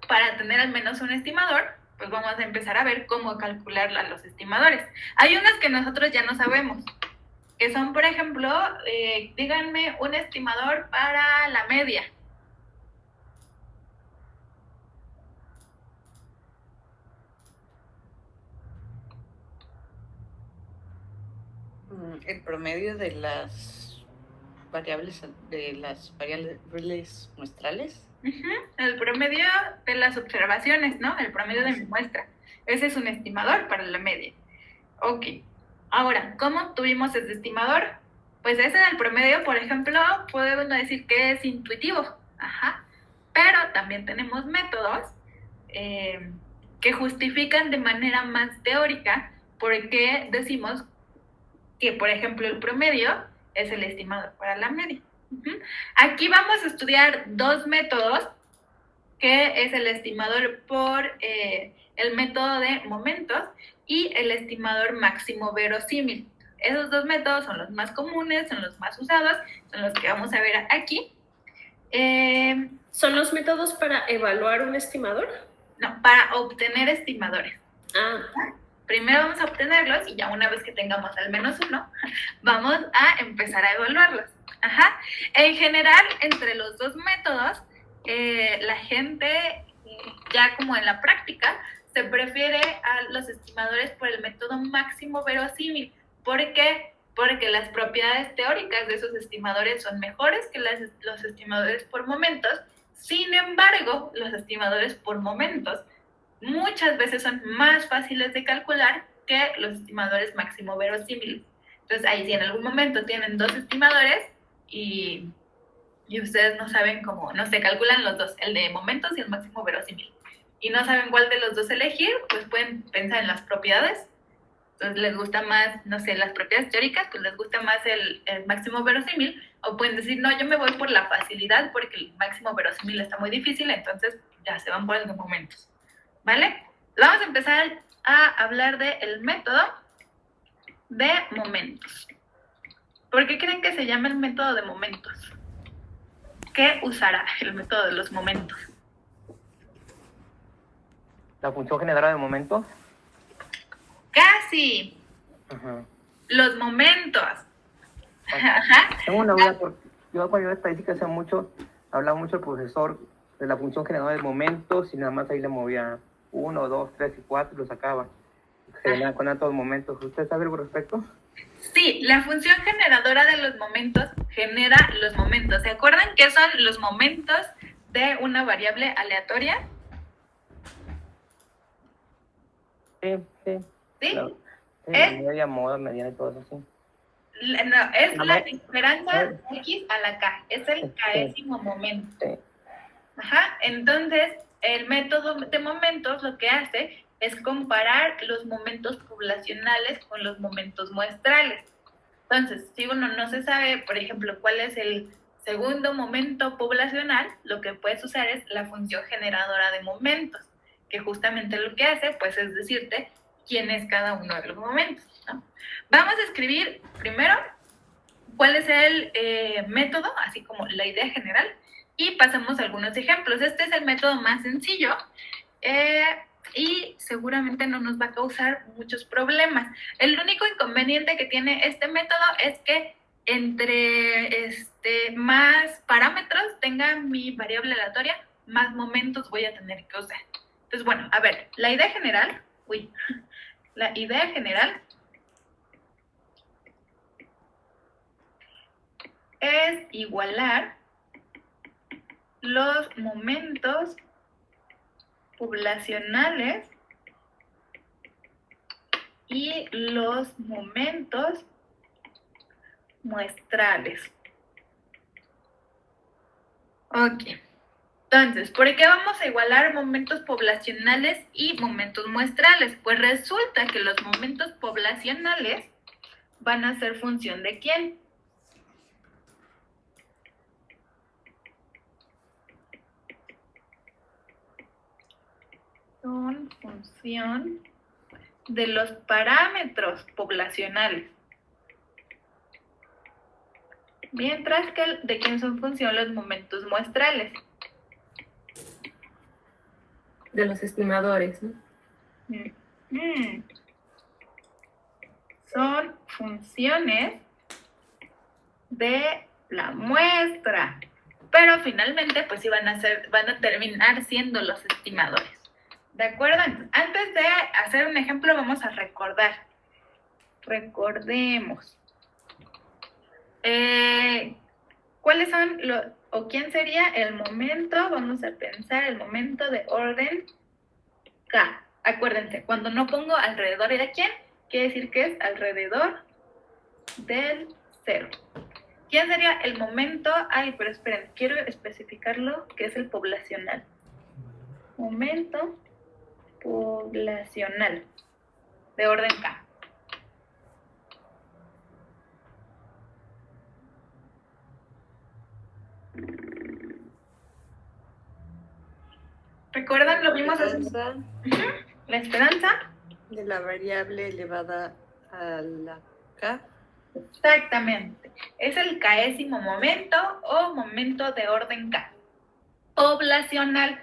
Para tener al menos un estimador, pues vamos a empezar a ver cómo calcular los estimadores. Hay unas que nosotros ya no sabemos, que son, por ejemplo, díganme un estimador para la media. El promedio de las variables muestrales. El promedio de las observaciones, ¿no? El promedio de mi muestra. Ese es un estimador para la media. Ok. Ahora, ¿cómo tuvimos ese estimador? Pues ese del promedio, por ejemplo, podemos decir que es intuitivo. Pero también tenemos métodos que justifican de manera más teórica por qué decimos que, por ejemplo, el promedio es el estimador para la media. Aquí vamos a estudiar dos métodos, que es el estimador por el método de momentos y el estimador máximo verosímil. Esos dos métodos son los más comunes, son los más usados, son los que vamos a ver aquí. ¿Son los métodos para evaluar un estimador? No, para obtener estimadores. Primero vamos a obtenerlos y ya una vez que tengamos al menos uno, vamos a empezar a evaluarlos. En general, entre los dos métodos, la gente, ya como en la práctica, se prefiere a los estimadores por el método máximo verosímil. ¿Por qué? Porque las propiedades teóricas de esos estimadores son mejores que los estimadores por momentos. Sin embargo, los estimadores por momentos muchas veces son más fáciles de calcular que los estimadores máximo verosímiles. Entonces, ahí si en algún momento tienen dos estimadores y ustedes no saben cómo, no sé, calculan los dos, el de momentos y el máximo verosímil, y no saben cuál de los dos elegir, pues pueden pensar en las propiedades Entonces les gusta más, no sé, las propiedades teóricas, pues les gusta más el máximo verosímil, o pueden decir, no, yo me voy por la facilidad porque el máximo verosímil está muy difícil, entonces ya se van por el de momentos, ¿vale? Vamos a empezar a hablar del método de momentos. ¿Por qué creen que se llama el método de momentos? ¿Qué usará el método de los momentos? La función generadora de momentos. ¡Casi! Ajá. Los momentos. Ajá. Tengo una duda porque yo cuando iba a estadística hablaba mucho el profesor de la función generadora de momentos y nada más ahí le movía 1, 2, 3 y 4 y lo sacaba. Se venía con todos los momentos. ¿Usted sabe algo al respecto? Sí, la función generadora de los momentos genera los momentos. ¿Se acuerdan qué son los momentos de una variable aleatoria? Sí. ¿Sí? Claro. Sí, ¿Es? media, moda, mediana y todo eso, sí. No, es la esperanza de X a la K. Es el késimo momento. Sí. Ajá, entonces el método de momentos lo que hace es comparar los momentos poblacionales con los momentos muestrales. Entonces, si uno no se sabe, por ejemplo, cuál es el segundo momento poblacional, lo que puedes usar es la función generadora de momentos, que justamente lo que hace, pues, es decirte quién es cada uno de los momentos, ¿no? Vamos a escribir primero cuál es el método, así como la idea general, y pasamos a algunos ejemplos. Este es el método más sencillo y seguramente no nos va a causar muchos problemas. El único inconveniente que tiene este método es que entre más parámetros tenga mi variable aleatoria, más momentos voy a tener que usar. Entonces, bueno, a ver, la idea general es igualar los momentos poblacionales y los momentos muestrales. Ok. Entonces, ¿por qué vamos a igualar momentos poblacionales y momentos muestrales? Pues resulta que los momentos poblacionales van a ser función ¿de quién? Son función de los parámetros poblacionales. Mientras que ¿de quién son función los momentos muestrales? De los estimadores, ¿no? Son funciones de la muestra. Pero finalmente, pues sí van a terminar siendo los estimadores. ¿De acuerdo? Entonces, antes de hacer un ejemplo, vamos a recordar. Recordemos. ¿Cuáles son o quién sería el momento? Vamos a pensar el momento de orden K. Acuérdense, cuando no pongo alrededor de quién, quiere decir que es alrededor del 0. ¿Quién sería el momento? Ay, pero esperen, quiero especificarlo, que es el poblacional. Momento poblacional de orden K. ¿Recuerdan? Lo vimos hace... La esperanza de la variable elevada a la K. Exactamente. Es el késimo momento o momento de orden K. Poblacional.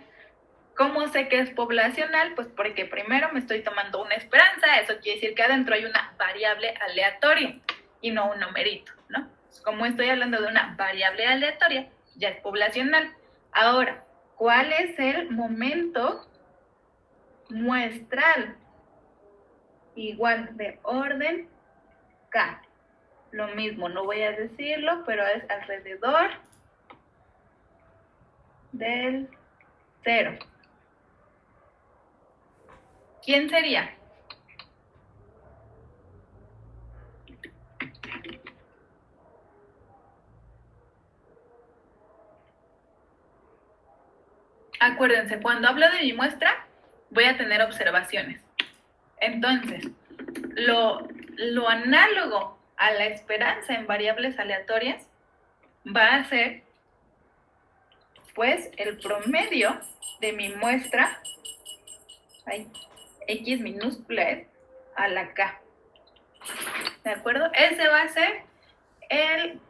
¿Cómo sé que es poblacional? Pues porque primero me estoy tomando una esperanza, eso quiere decir que adentro hay una variable aleatoria y no un numerito, ¿no? Como estoy hablando de una variable aleatoria, ya es poblacional. Ahora, ¿cuál es el momento muestral? Igual de orden K. Lo mismo, no voy a decirlo, pero es alrededor del 0. ¿Quién sería? Acuérdense, cuando hablo de mi muestra, voy a tener observaciones. Entonces, lo análogo a la esperanza en variables aleatorias va a ser, pues, el promedio de mi muestra, X minúscula a la K. ¿De acuerdo? Ese va a ser el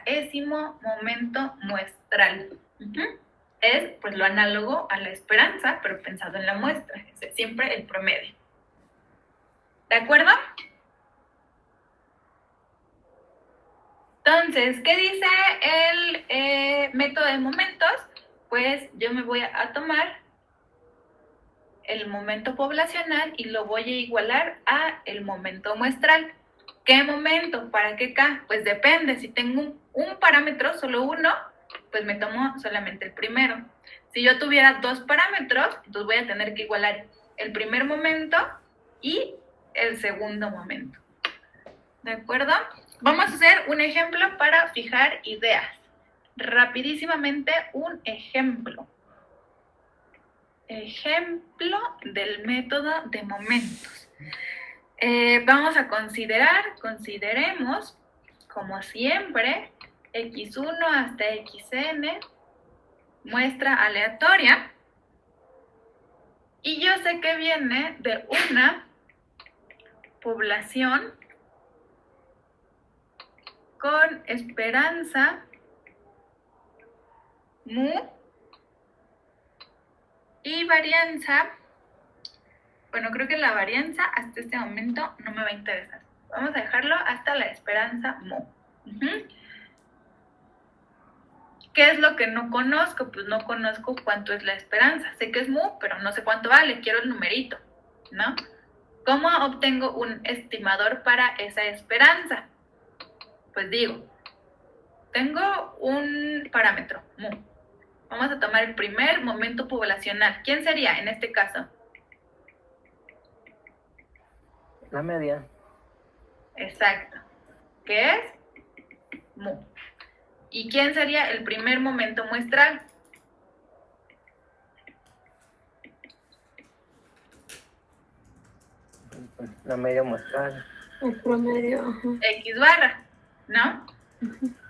késimo momento muestral. Es, pues, lo análogo a la esperanza, pero pensado en la muestra. Es siempre el promedio. ¿De acuerdo? Entonces, ¿qué dice el método de momentos? Pues yo me voy a tomar el momento poblacional y lo voy a igualar a el momento muestral. ¿Qué momento? ¿Para qué K? Pues depende. Si tengo un parámetro, solo uno, pues me tomo solamente el primero. Si yo tuviera 2 parámetros, entonces voy a tener que igualar el primer momento y el segundo momento. ¿De acuerdo? Vamos a hacer un ejemplo para fijar ideas. Rapidísimamente, un ejemplo. Ejemplo del método de momentos. Vamos a consideremos, como siempre, x1 hasta xn, muestra aleatoria. Y yo sé que viene de una población con esperanza mu y varianza. Bueno, creo que la varianza hasta este momento no me va a interesar. Vamos a dejarlo hasta la esperanza mu. ¿Qué es lo que no conozco? Pues no conozco cuánto es la esperanza. Sé que es mu, pero no sé cuánto vale. Quiero el numerito, ¿no? ¿Cómo obtengo un estimador para esa esperanza? Pues digo, tengo un parámetro, mu. Vamos a tomar el primer momento poblacional. ¿Quién sería en este caso? La media. Exacto. ¿Qué es? Mu. ¿Y quién sería el primer momento muestral? La media muestral. El promedio. X barra, ¿no?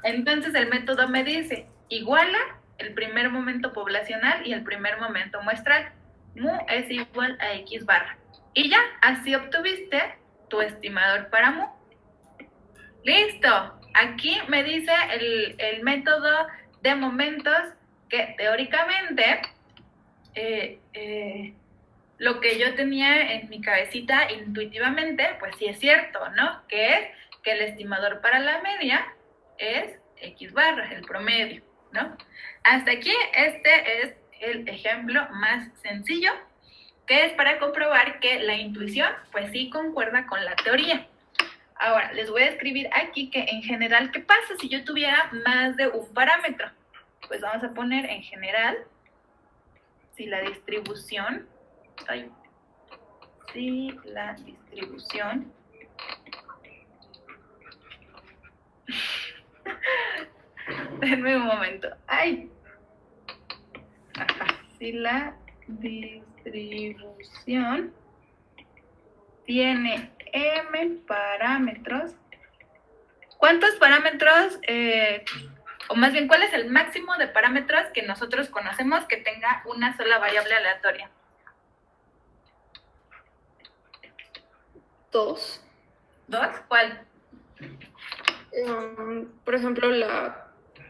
Entonces el método me dice, iguala el primer momento poblacional y el primer momento muestral. Mu es igual a X barra. Y ya, así obtuviste tu estimador para mu. ¡Listo! Aquí me dice el método de momentos que teóricamente lo que yo tenía en mi cabecita intuitivamente, pues sí es cierto, ¿no? Que es que el estimador para la media es X barra, el promedio, ¿no? Hasta aquí este es el ejemplo más sencillo, que es para comprobar que la intuición, pues sí concuerda con la teoría. Ahora, les voy a escribir aquí que en general, ¿qué pasa si yo tuviera más de un parámetro? Pues vamos a poner en general, si la distribución, denme un momento, si la distribución tiene m parámetros, ¿cuántos parámetros, o más bien, cuál es el máximo de parámetros que nosotros conocemos que tenga una sola variable aleatoria? 2. ¿2? ¿Cuál? Por ejemplo, la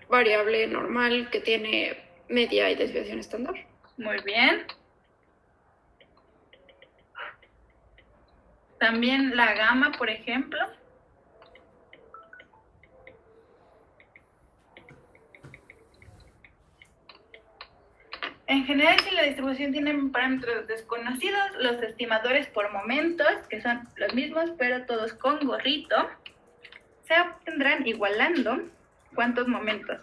variable normal que tiene media y desviación estándar. Muy bien. También la gama, por ejemplo. En general, si la distribución tiene parámetros desconocidos, los estimadores por momentos, que son los mismos, pero todos con gorrito, se obtendrán igualando ¿cuántos momentos?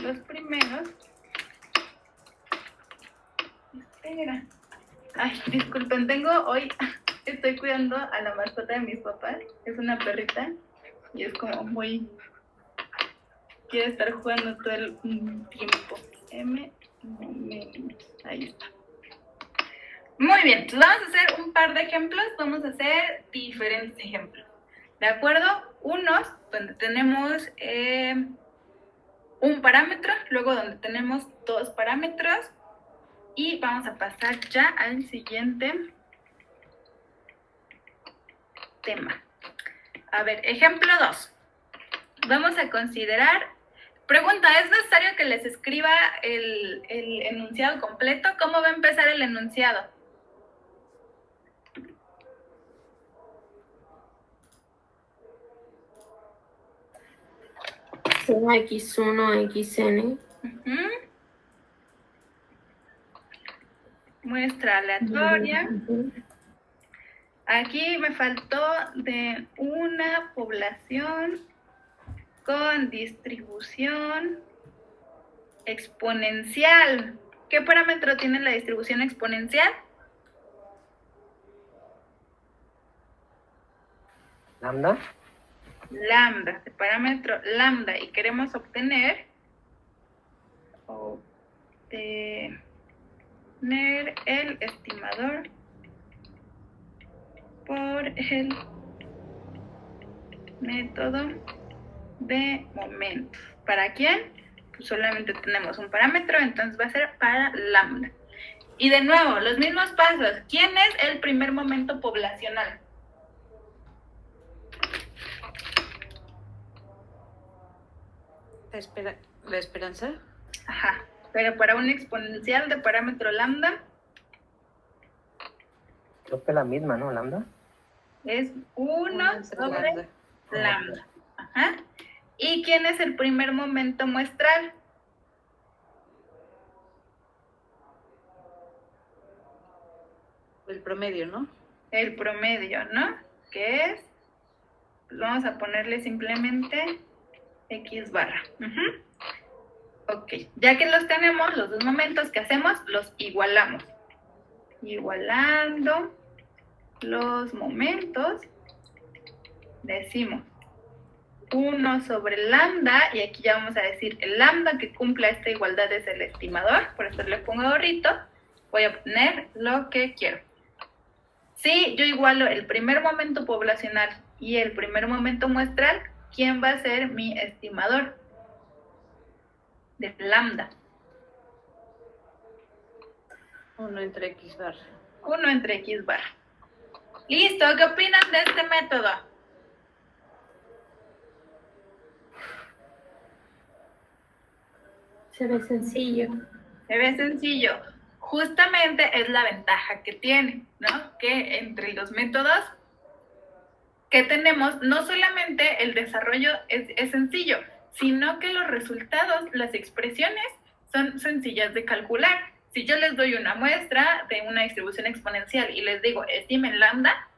Los primeros. Espera. Disculpen, estoy cuidando a la mascota de mis papás. Es una perrita y es como muy... quiere estar jugando todo el tiempo. M momentos. Ahí está. Muy bien, entonces vamos a hacer un par de ejemplos, vamos a hacer diferentes ejemplos, ¿de acuerdo? Unos donde tenemos un parámetro, luego donde tenemos dos parámetros, y vamos a pasar ya al siguiente tema. A ver, ejemplo 2. Vamos a considerar, pregunta, ¿es necesario que les escriba el enunciado completo? ¿Cómo va a empezar el enunciado? Sea X1, XN. Muestra aleatoria. Aquí me faltó de una población con distribución exponencial. ¿Qué parámetro tiene la distribución exponencial? Lambda. Lambda, el parámetro lambda, y queremos obtener el estimador por el método de momentos. ¿Para quién? Pues solamente tenemos un parámetro, entonces va a ser para lambda. Y de nuevo, los mismos pasos. ¿Quién es el primer momento poblacional? ¿La esperanza? Ajá, pero para un exponencial de parámetro lambda Creo que es la misma, ¿no? Lambda. es 1 sobre lambda. Ajá. ¿Y quién es el primer momento muestral? El promedio, ¿no? El promedio, ¿no? ¿Qué es? Pues vamos a ponerle simplemente X barra. Ok, ya que los tenemos, los dos momentos, ¿qué hacemos? Los igualamos. Igualando los momentos, decimos 1 sobre lambda, y aquí ya vamos a decir el lambda que cumpla esta igualdad es el estimador, por eso le pongo gorrito, voy a obtener lo que quiero. Si yo igualo el primer momento poblacional y el primer momento muestral, ¿quién va a ser mi estimador de lambda? 1 entre X barra. 1 entre X barra. Listo, ¿qué opinan de este método? Se ve sencillo. Se ve sencillo. Justamente es la ventaja que tiene, ¿no? Que entre los métodos que tenemos, no solamente el desarrollo es sencillo, sino que los resultados, las expresiones, son sencillas de calcular. Si yo les doy una muestra de una distribución exponencial y les digo, estimen lambda,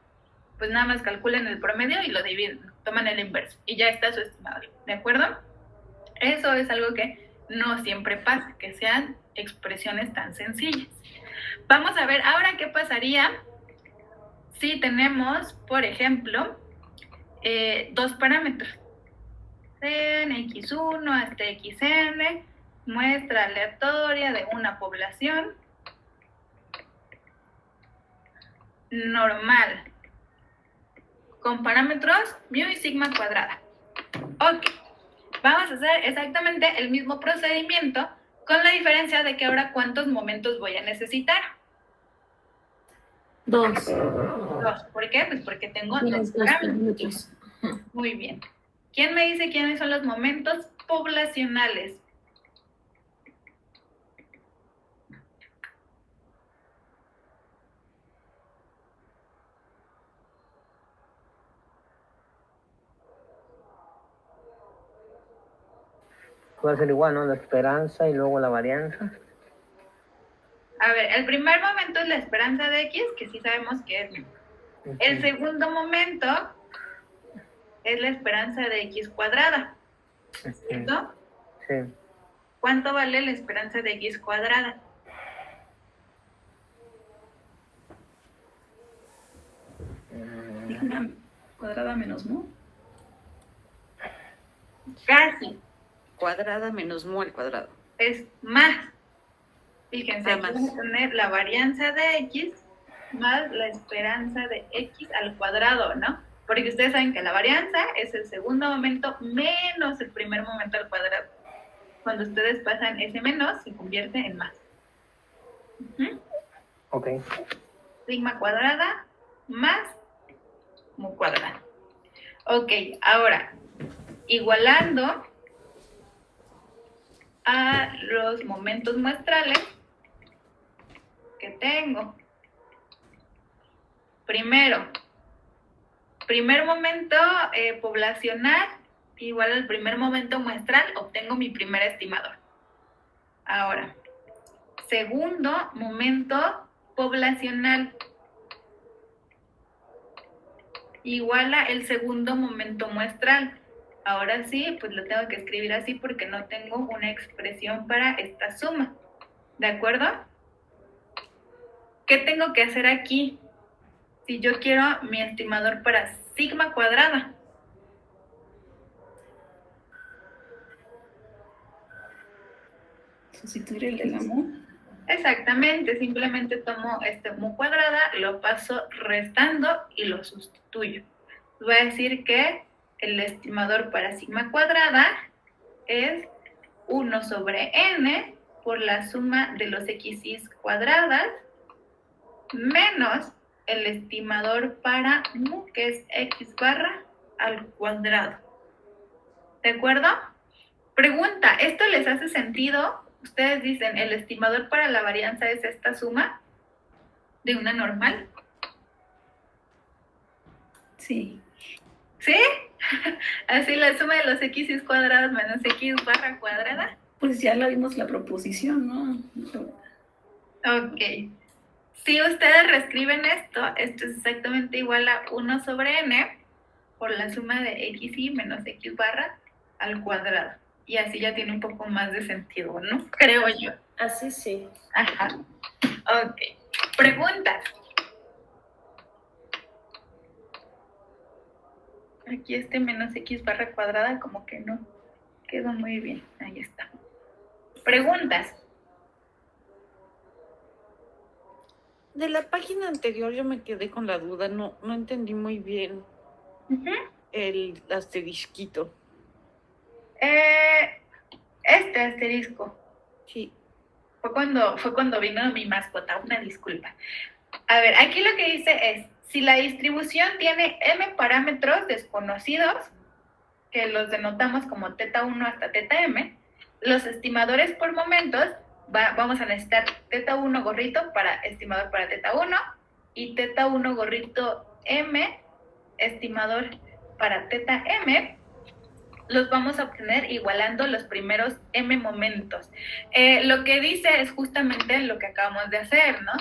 pues nada más calculen el promedio y lo dividen, toman el inverso y ya está su estimador, ¿de acuerdo? Eso es algo que no siempre pasa, que sean expresiones tan sencillas. Vamos a ver ahora qué pasaría si tenemos, por ejemplo, dos parámetros. En X1 hasta XN, muestra aleatoria de una población normal con parámetros mu y sigma cuadrada. Ok, vamos a hacer exactamente el mismo procedimiento con la diferencia de que ahora ¿cuántos momentos voy a necesitar? 2. 2. ¿Por qué? Pues porque tengo dos parámetros. Muy bien. ¿Quién me dice quiénes son los momentos poblacionales? Puede ser igual, ¿no? La esperanza y luego la varianza. A ver, el primer momento es la esperanza de X, que sí sabemos que es. El segundo momento es la esperanza de X cuadrada, ¿cierto? Sí. ¿Cuánto vale la esperanza de X cuadrada? Una cuadrada menos mu. Casi. Cuadrada menos mu al cuadrado. Es más. Fíjense, Nada aquí más. vamos a tener la varianza de x más la esperanza de x al cuadrado, ¿no? Porque ustedes saben que la varianza es el segundo momento menos el primer momento al cuadrado. Cuando ustedes pasan ese menos, se convierte en más. Ok. Sigma cuadrada más mu cuadrada. Ok, ahora, igualando a los momentos muestrales que tengo. Primero, primer momento poblacional igual al primer momento muestral, obtengo mi primer estimador. Ahora, segundo momento poblacional igual a el segundo momento muestral. Ahora sí, pues lo tengo que escribir así porque no tengo una expresión para esta suma. ¿De acuerdo? ¿Qué tengo que hacer aquí? Si yo quiero mi estimador para sigma cuadrada. Sustituir el de la mu. Exactamente, simplemente tomo este mu cuadrada, lo paso restando y lo sustituyo. Voy a decir que el estimador para sigma cuadrada es 1 sobre n por la suma de los xy cuadradas menos el estimador para mu, que es x barra al cuadrado. ¿De acuerdo? Pregunta, ¿esto les hace sentido? Ustedes dicen, ¿el estimador para la varianza es esta suma de una normal? Sí. ¿Sí? Así la suma de los xy cuadrados menos x barra cuadrada. Pues ya la vimos la proposición, ¿no? Ok. Si ustedes reescriben esto es exactamente igual a 1 sobre n por la suma de xy menos x barra al cuadrado. Y así ya tiene un poco más de sentido, ¿no? Creo yo. Así sí. Ajá. Ok. Preguntas. Aquí este menos x barra cuadrada como que no quedó muy bien. Ahí está. Preguntas. De la página anterior yo me quedé con la duda, no entendí muy bien el asterisquito. Este asterisco. Sí. Fue cuando vino mi mascota, una disculpa. A ver, aquí lo que dice es, si la distribución tiene m parámetros desconocidos, que los denotamos como θ1 hasta θm, los estimadores por momentos, vamos a necesitar θ1 gorrito para estimador para θ1 y θ1 gorrito m, estimador para θm, los vamos a obtener igualando los primeros m momentos. Lo que dice es justamente lo que acabamos de hacer, ¿no?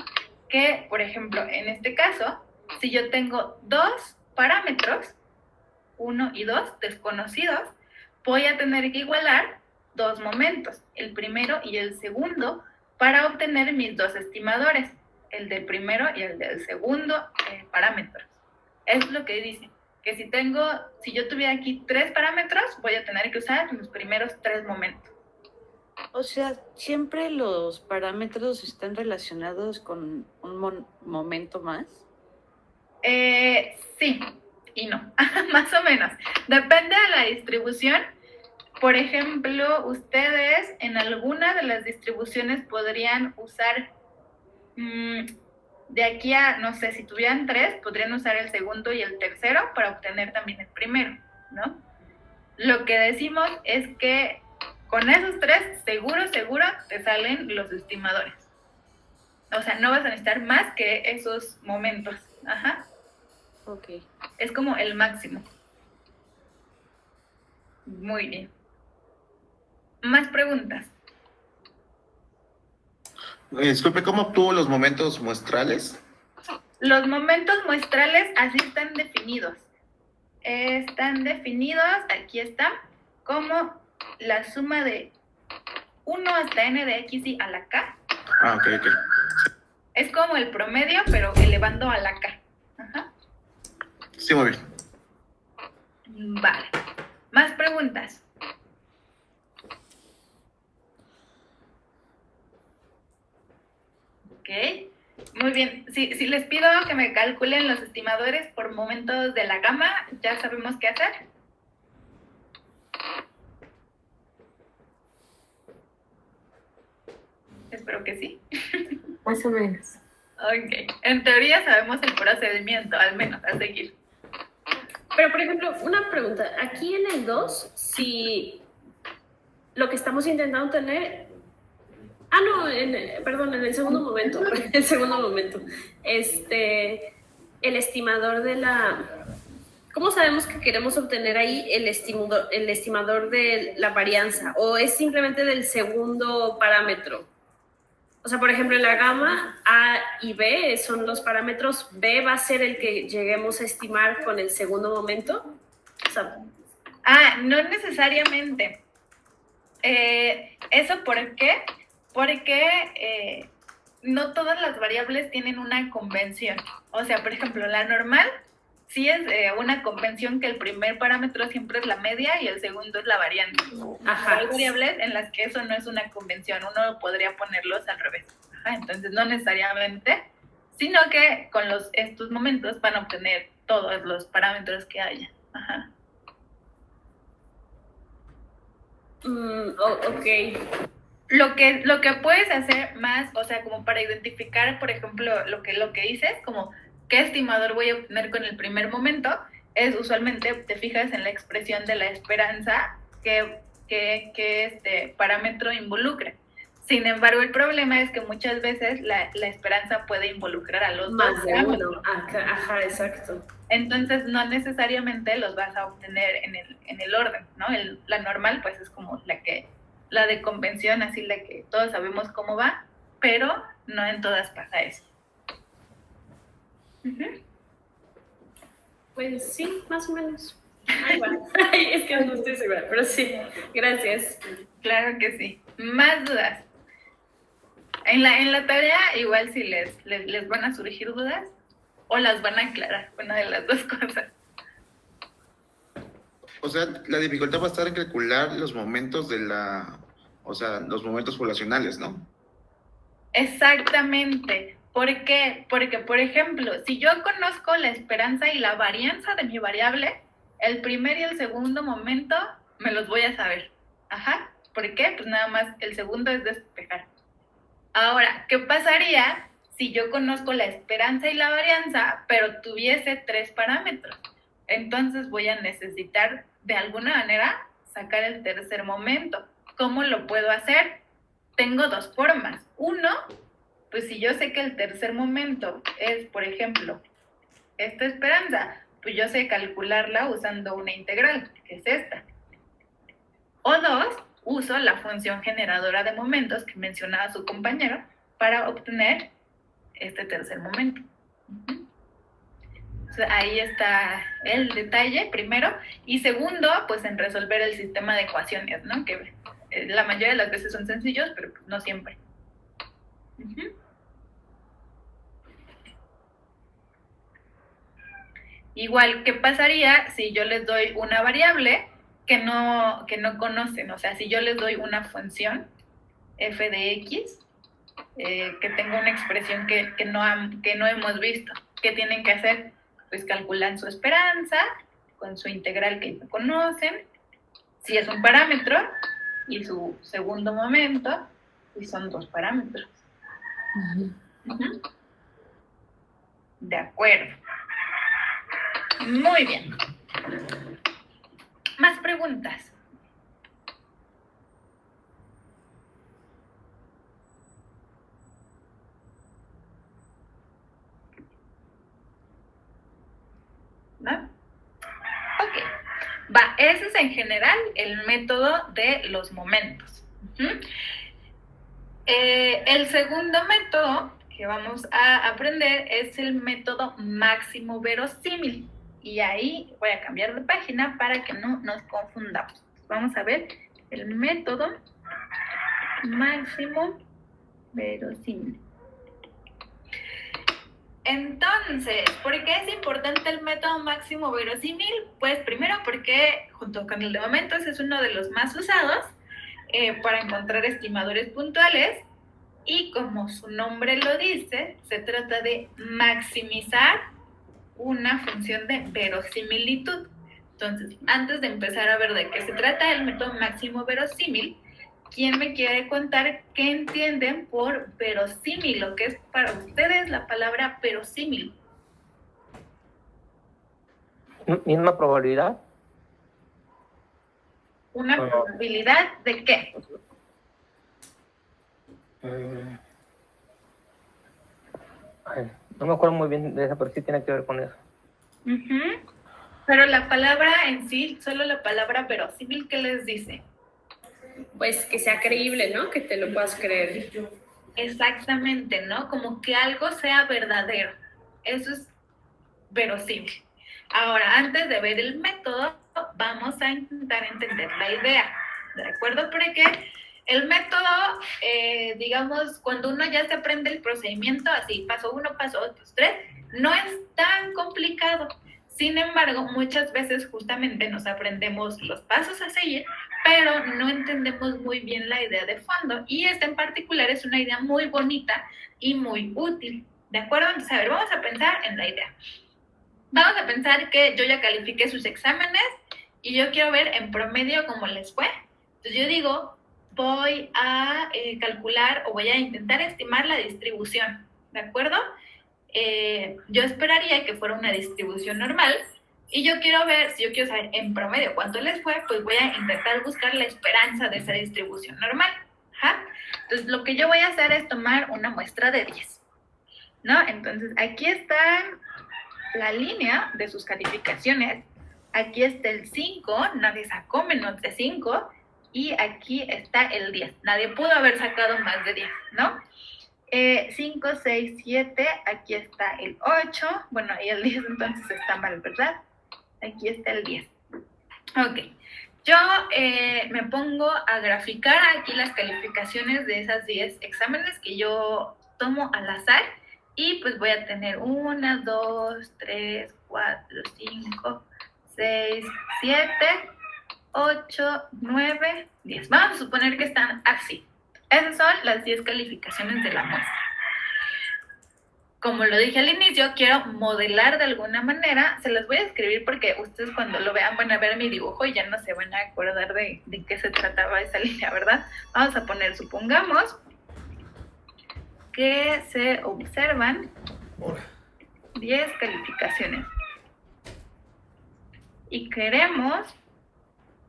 Que, por ejemplo, en este caso, si yo tengo dos parámetros, 1 y 2 desconocidos, voy a tener que igualar dos momentos, el primero y el segundo, para obtener mis dos estimadores, el del primero y el del segundo parámetros. Es lo que dice, que si yo tuviera aquí 3 parámetros, voy a tener que usar los primeros 3 momentos. O sea, ¿siempre los parámetros están relacionados con un momento más? Sí y no, más o menos. Depende de la distribución. Por ejemplo, ustedes en alguna de las distribuciones podrían usar, de aquí a, no sé, si tuvieran 3, podrían usar el segundo y el tercero para obtener también el primero, ¿no? Lo que decimos es que con esos 3, seguro, te salen los estimadores. O sea, no vas a necesitar más que esos momentos. Ajá. Ok. Es como el máximo. Muy bien. ¿Más preguntas? Disculpe, ¿cómo obtuvo los momentos muestrales? Los momentos muestrales así están definidos. Están definidos, aquí está, como la suma de 1 hasta n de xy a la k. Ah, ok. Es como el promedio, pero elevando a la k. Ajá. Sí, muy bien. Vale. ¿Más preguntas? Ok, muy bien. Si les pido que me calculen los estimadores por momentos de la gama, ¿ya sabemos qué hacer? Espero que sí. Más o menos. Ok, en teoría sabemos el procedimiento, al menos, a seguir. Pero, por ejemplo, una pregunta. Aquí en el 2, si lo que estamos intentando tener... Ah, no, perdón, en el segundo momento. El segundo momento. El estimador de la... ¿Cómo sabemos que queremos obtener ahí el estimador de la varianza? ¿O es simplemente del segundo parámetro? O sea, por ejemplo, en la gama A y B son los parámetros. B va a ser el que lleguemos a estimar con el segundo momento. O sea, No necesariamente. ¿Eso por qué? Porque no todas las variables tienen una convención. O sea, por ejemplo, la normal sí es una convención que el primer parámetro siempre es la media y el segundo es la varianza. Ajá. Hay variables en las que eso no es una convención, uno podría ponerlos al revés. Entonces, no necesariamente, sino que con estos momentos van a obtener todos los parámetros que haya. Ajá. Ok. Lo que puedes hacer más, o sea, como para identificar, por ejemplo, lo que dices, como qué estimador voy a obtener con el primer momento, es usualmente te fijas en la expresión de la esperanza que este parámetro involucra. Sin embargo, el problema es que muchas veces la esperanza puede involucrar a los Más dos de parámetros. uno. Ajá, exacto. Entonces, no necesariamente los vas a obtener en el orden, ¿no? La normal, pues, es como la de convención, así la que todos sabemos cómo va, pero no en todas pasa eso. Uh-huh. Pues sí, más o menos. Ahí va. Es que no estoy segura, pero sí. Gracias. Claro que sí. Más dudas. En la tarea, igual si les van a surgir dudas, o las van a aclarar, una de las dos cosas. O sea, la dificultad va a estar en calcular los momentos los momentos poblacionales, ¿no? Exactamente. ¿Por qué? Porque, por ejemplo, si yo conozco la esperanza y la varianza de mi variable, el primer y el segundo momento me los voy a saber. Ajá. ¿Por qué? Pues nada más el segundo es despejar. Ahora, ¿qué pasaría si yo conozco la esperanza y la varianza, pero tuviese 3 parámetros? Entonces voy a necesitar, de alguna manera, sacar el tercer momento. ¿Cómo lo puedo hacer? Tengo 2 formas. Uno, pues si yo sé que el tercer momento es, por ejemplo, esta esperanza, pues yo sé calcularla usando una integral, que es esta. O 2, uso la función generadora de momentos que mencionaba su compañero para obtener este tercer momento. O sea, ahí está el detalle, primero. Y segundo, pues en resolver el sistema de ecuaciones, ¿no? Que la mayoría de las veces son sencillos, pero pues no siempre. Igual, ¿qué pasaría si yo les doy una variable que no conocen? O sea, si yo les doy una función f de x, que tenga una expresión que no hemos visto, ¿qué tienen que hacer? Pues calculan su esperanza con su integral que no conocen, si es un parámetro, y su segundo momento, y son 2 parámetros. De acuerdo. Muy bien. ¿Más preguntas? ¿No? Ok. Va, ese es en general el método de los momentos. El segundo método que vamos a aprender es el método máximo verosímil. Y ahí voy a cambiar de página para que no nos confundamos. Vamos a ver el método máximo verosímil. Entonces, ¿por qué es importante el método máximo verosímil? Pues primero porque junto con el de momentos es uno de los más usados para encontrar estimadores puntuales y como su nombre lo dice, se trata de maximizar una función de verosimilitud. Entonces, antes de empezar a ver de qué se trata el método máximo verosímil, ¿quién me quiere contar qué entienden por verosímil? Lo que es para ustedes la palabra verosímil. Misma probabilidad. ¿Una probabilidad de qué? Ay, no me acuerdo muy bien de esa, pero sí tiene que ver con eso. Pero la palabra en sí, solo la palabra verosímil, ¿qué les dice? Pues que sea creíble, ¿no? Que te lo puedas creer. Exactamente, ¿no? Como que algo sea verdadero. Eso es verosímil. Ahora, antes de ver el método, vamos a intentar entender la idea, ¿de acuerdo? Porque el método, digamos, cuando uno ya se aprende el procedimiento, así, paso 1, paso 2, paso 3, no es tan complicado. Sin embargo, muchas veces justamente nos aprendemos los pasos a seguir, pero no entendemos muy bien la idea de fondo. Y esta en particular es una idea muy bonita y muy útil, ¿de acuerdo? Entonces, a ver, vamos a pensar en la idea. Vamos a pensar que yo ya califiqué sus exámenes y yo quiero ver en promedio cómo les fue. Entonces yo digo, voy a calcular o voy a intentar estimar la distribución, ¿de acuerdo? Yo esperaría que fuera una distribución normal y yo quiero ver, si yo quiero saber en promedio cuánto les fue, pues voy a intentar buscar la esperanza de esa distribución normal. ¿Ja? Entonces lo que yo voy a hacer es tomar una muestra de 10, ¿no? Entonces aquí está la línea de sus calificaciones, aquí está el 5, nadie sacó menos de 5, y aquí está el 10, nadie pudo haber sacado más de 10, ¿no? 5, 6, 7, aquí está el 8, bueno, y el 10 entonces está mal, ¿verdad? Aquí está el 10. Ok, yo me pongo a graficar aquí las calificaciones de esas 10 exámenes que yo tomo al azar, y pues voy a tener 1, 2, 3, 4, 5, 6, 7, 8, 9, 10. Vamos a suponer que están así. Esas son las 10 calificaciones de la muestra. Como lo dije al inicio, quiero modelar de alguna manera. Se las voy a escribir porque ustedes cuando lo vean van a ver mi dibujo y ya no se van a acordar de qué se trataba esa línea, ¿verdad? Vamos a poner, supongamos que se observan 10 calificaciones y queremos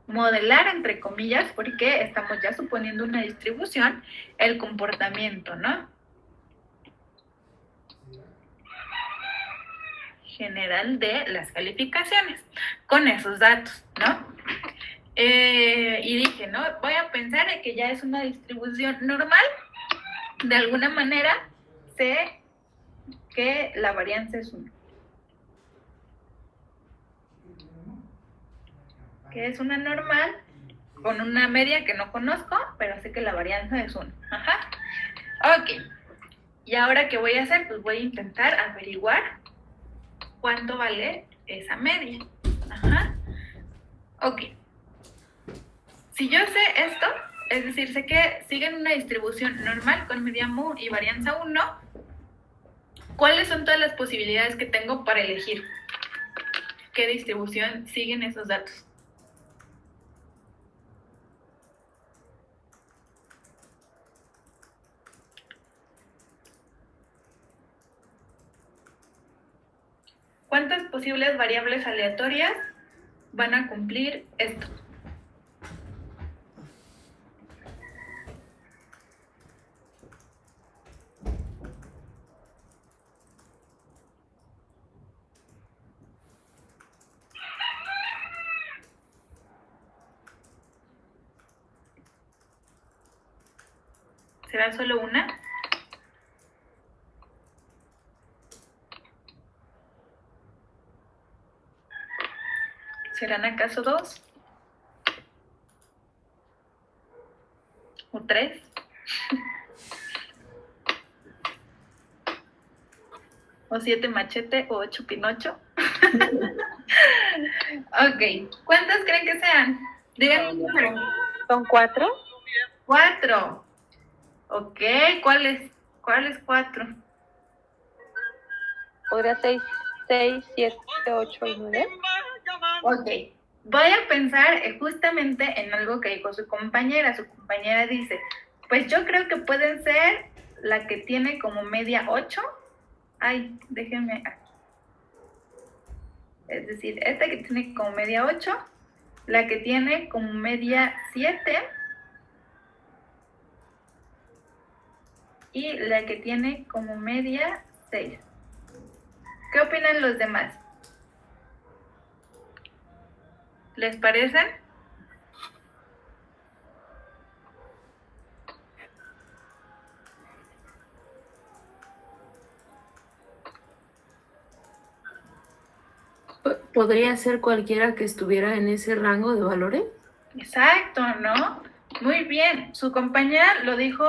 modelar, entre comillas, porque estamos ya suponiendo una distribución, el comportamiento, ¿no? General de las calificaciones, con esos datos, ¿no? Y dije, ¿no? Voy a pensar en que ya es una distribución normal. De alguna manera, sé que la varianza es 1. Que es una normal con una media que no conozco, pero sé que la varianza es 1. Ajá. Ok. ¿Y ahora qué voy a hacer? Pues voy a intentar averiguar cuánto vale esa media. Ajá. Ok. Si yo sé esto, es decir, sé que siguen una distribución normal con media mu y varianza 1, ¿cuáles son todas las posibilidades que tengo para elegir qué distribución siguen esos datos? ¿Cuántas posibles variables aleatorias van a cumplir esto? ¿Será solo una? ¿Serán acaso 2? ¿O 3? ¿O 7 machete? ¿O 8 pinocho? Ok, ¿cuántas creen que sean? Díganme un número. ¿Son 4? 4. Ok, ¿cuáles 4? Podría 6, 7, 8 y 9. Ok, voy a pensar justamente en algo que dijo su compañera. Su compañera dice, pues yo creo que pueden ser la que tiene como media 8. Ay, déjenme aquí. Es decir, esta que tiene como media 8, la que tiene como media 7 y la que tiene como media 6. ¿Qué opinan los demás? ¿Les parecen? ¿Podría ser cualquiera que estuviera en ese rango de valores? Exacto, ¿no? Muy bien. Su compañera lo dijo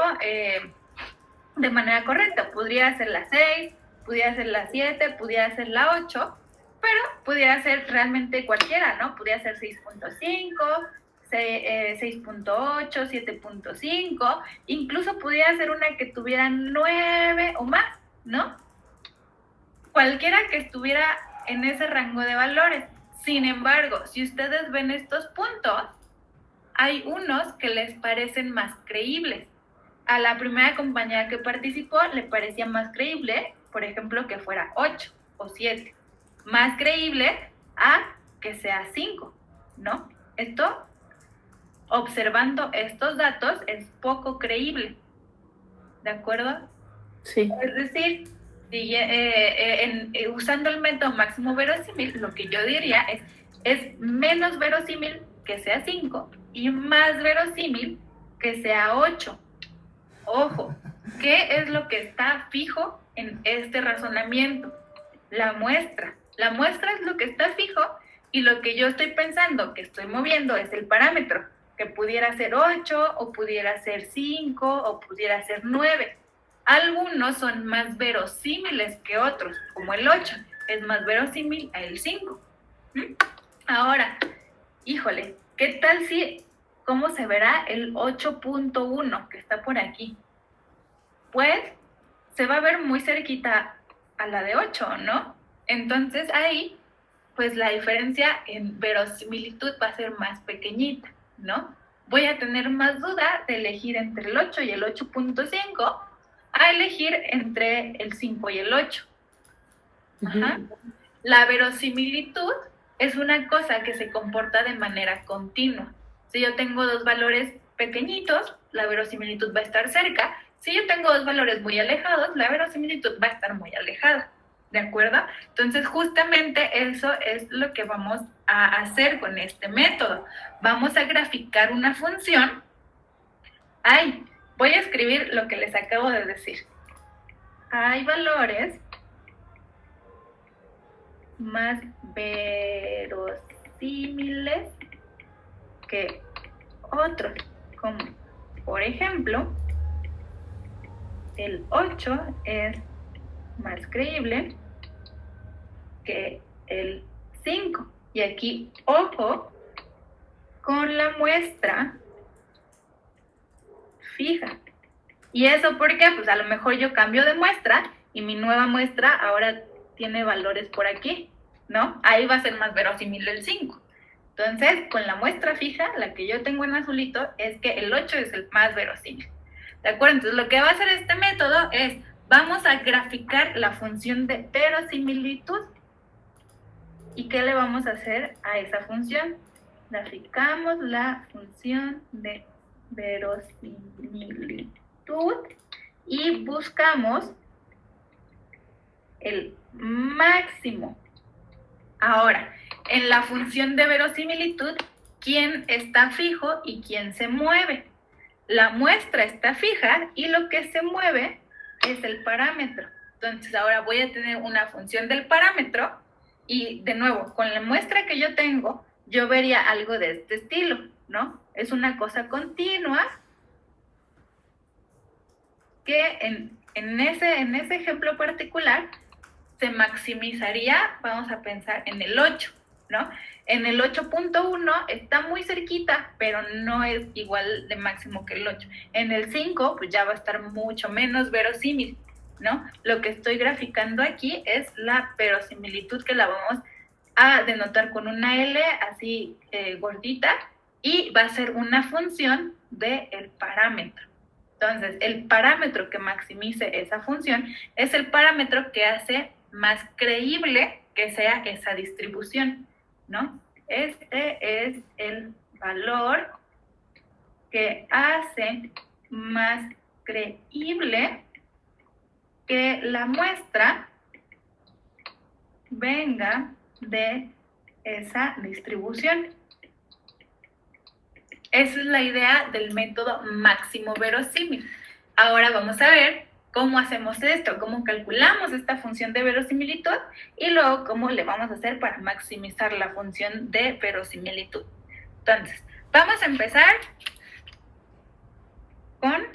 de manera correcta. Podría ser la 6, pudiera ser la 7, pudiera ser la 8, pero pudiera ser realmente cualquiera, ¿no? Pudiera ser 6.5, 6.8, 7.5, incluso pudiera ser una que tuviera 9 o más, ¿no? Cualquiera que estuviera en ese rango de valores. Sin embargo, si ustedes ven estos puntos, hay unos que les parecen más creíbles. A la primera compañera que participó le parecía más creíble, por ejemplo, que fuera 8 o 7. Más creíble a que sea 5, ¿no? Esto, observando estos datos, es poco creíble. ¿De acuerdo? Sí. Es decir, usando el método máximo verosímil, lo que yo diría es menos verosímil que sea 5 y más verosímil que sea 8. Ojo, ¿qué es lo que está fijo en este razonamiento? La muestra. La muestra es lo que está fijo y lo que yo estoy pensando que estoy moviendo es el parámetro, que pudiera ser 8 o pudiera ser 5 o pudiera ser 9. Algunos son más verosímiles que otros, como el 8 es más verosímil a el 5. Ahora, híjole, ¿qué tal si, cómo se verá el 8.1 que está por aquí? Pues se va a ver muy cerquita a la de 8, ¿no? Entonces ahí, pues la diferencia en verosimilitud va a ser más pequeñita, ¿no? Voy a tener más duda de elegir entre el 8 y el 8.5 a elegir entre el 5 y el 8. Ajá. La verosimilitud es una cosa que se comporta de manera continua. Si yo tengo dos valores pequeñitos, la verosimilitud va a estar cerca. Si yo tengo dos valores muy alejados, la verosimilitud va a estar muy alejada. ¿De acuerdo? Entonces, justamente eso es lo que vamos a hacer con este método. Vamos a graficar una función. Ay, voy a escribir lo que les acabo de decir. Hay valores más verosímiles que otros, como por ejemplo, el 8 es más creíble que el 5. Y aquí, ojo, con la muestra fija. ¿Y eso por qué? Pues a lo mejor yo cambio de muestra y mi nueva muestra ahora tiene valores por aquí, ¿no? Ahí va a ser más verosímil el 5. Entonces, con la muestra fija, la que yo tengo en azulito, es que el 8 es el más verosímil. ¿De acuerdo? Entonces, lo que va a hacer este método es, vamos a graficar la función de verosimilitud. ¿Y qué le vamos a hacer a esa función? Graficamos la función de verosimilitud y buscamos el máximo. Ahora, en la función de verosimilitud, ¿quién está fijo y quién se mueve? La muestra está fija y lo que se mueve es el parámetro. Entonces, ahora voy a tener una función del parámetro y, de nuevo, con la muestra que yo tengo, yo vería algo de este estilo, ¿no? Es una cosa continua que en ese ejemplo particular se maximizaría, vamos a pensar en el 8. ¿no? En el 8.1 está muy cerquita, pero no es igual de máximo que el 8. En el 5, pues ya va a estar mucho menos verosímil, ¿no? Lo que estoy graficando aquí es la verosimilitud, que la vamos a denotar con una L así gordita, y va a ser una función del parámetro. Entonces, el parámetro que maximice esa función es el parámetro que hace más creíble que sea esa distribución, ¿no? Este es el valor que hace más creíble que la muestra venga de esa distribución. Esa es la idea del método máximo verosímil. Ahora vamos a ver cómo hacemos esto, cómo calculamos esta función de verosimilitud y luego cómo le vamos a hacer para maximizar la función de verosimilitud. Entonces, vamos a empezar con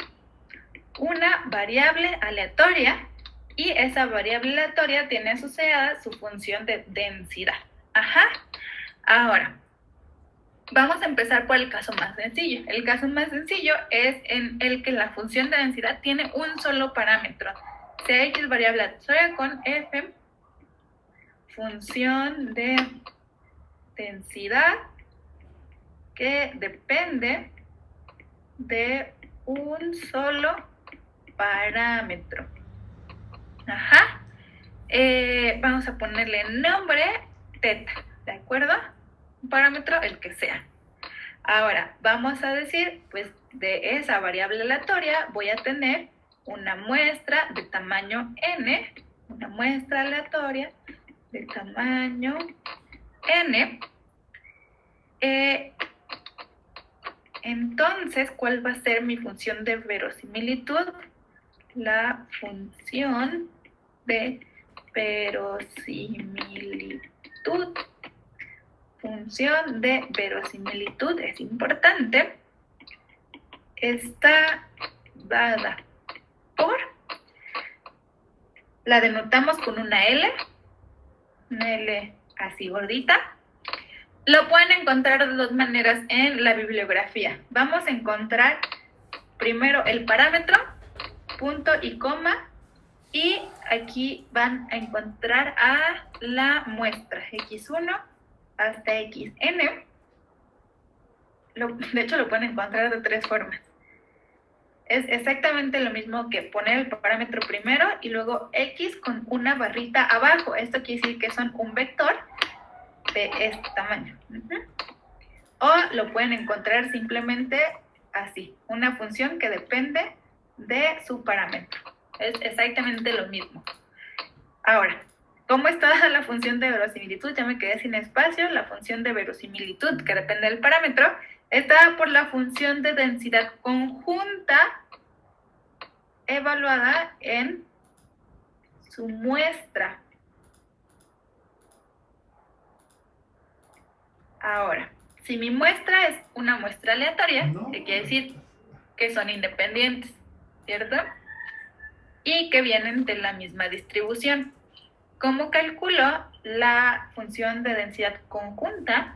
una variable aleatoria, y esa variable aleatoria tiene asociada su función de densidad. Ahora, vamos a empezar por el caso más sencillo. El caso más sencillo es en el que la función de densidad tiene un solo parámetro, sea X variable aleatoria con f, función de densidad que depende de un solo parámetro. Vamos a ponerle nombre teta, ¿de acuerdo? Un parámetro, el que sea. Ahora, vamos a decir, pues, de esa variable aleatoria voy a tener una muestra de tamaño n, una muestra aleatoria de tamaño n. Entonces, ¿cuál va a ser mi función de verosimilitud? La función de verosimilitud. Función de verosimilitud es importante. Está dada por, la denotamos con una L así gordita. Lo pueden encontrar de dos maneras en la bibliografía. Vamos a encontrar primero el parámetro, punto y coma, y aquí van a encontrar a la muestra x1 hasta xn. De hecho, lo pueden encontrar de tres formas. Es exactamente lo mismo que poner el parámetro primero y luego x con una barrita abajo. Esto quiere decir que son un vector de este tamaño. O lo pueden encontrar simplemente así, una función que depende de su parámetro. Es exactamente lo mismo. Ahora, ¿cómo está la función de verosimilitud? Ya me quedé sin espacio. La función de verosimilitud, que depende del parámetro, está por la función de densidad conjunta evaluada en su muestra. Ahora, si mi muestra es una muestra aleatoria, que quiere decir que son independientes, ¿cierto? Y que vienen de la misma distribución. ¿Cómo calculo la función de densidad conjunta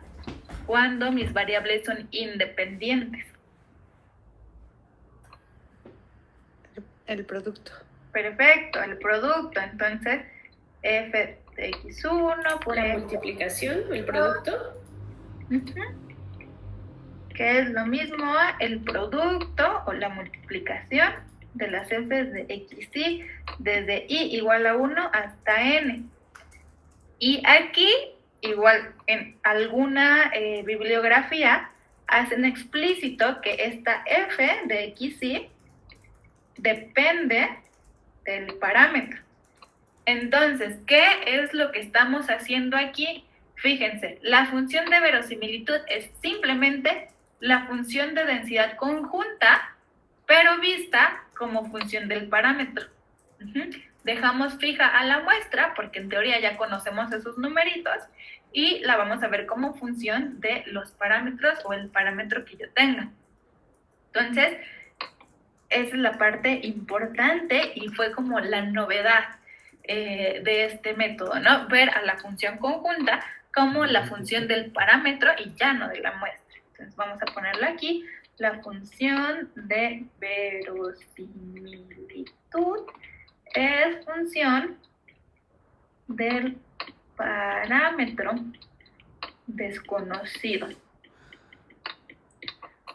cuando mis variables son independientes? El producto. Perfecto, el producto. Entonces, f de x1 por la multiplicación, el producto. Que es lo mismo a el producto o la multiplicación de las f's de xy desde i igual a 1 hasta n. Y aquí, igual en alguna bibliografía, hacen explícito que esta f de xy depende del parámetro. Entonces, ¿qué es lo que estamos haciendo aquí? Fíjense, la función de verosimilitud es simplemente la función de densidad conjunta, pero vista como función del parámetro. Dejamos fija a la muestra, porque en teoría ya conocemos esos numeritos, y la vamos a ver como función de los parámetros o el parámetro que yo tenga. Entonces, esa es la parte importante y fue como la novedad de este método, ¿no? Ver a la función conjunta como la función del parámetro y ya no de la muestra. Entonces vamos a ponerlo aquí. La función de verosimilitud es función del parámetro desconocido.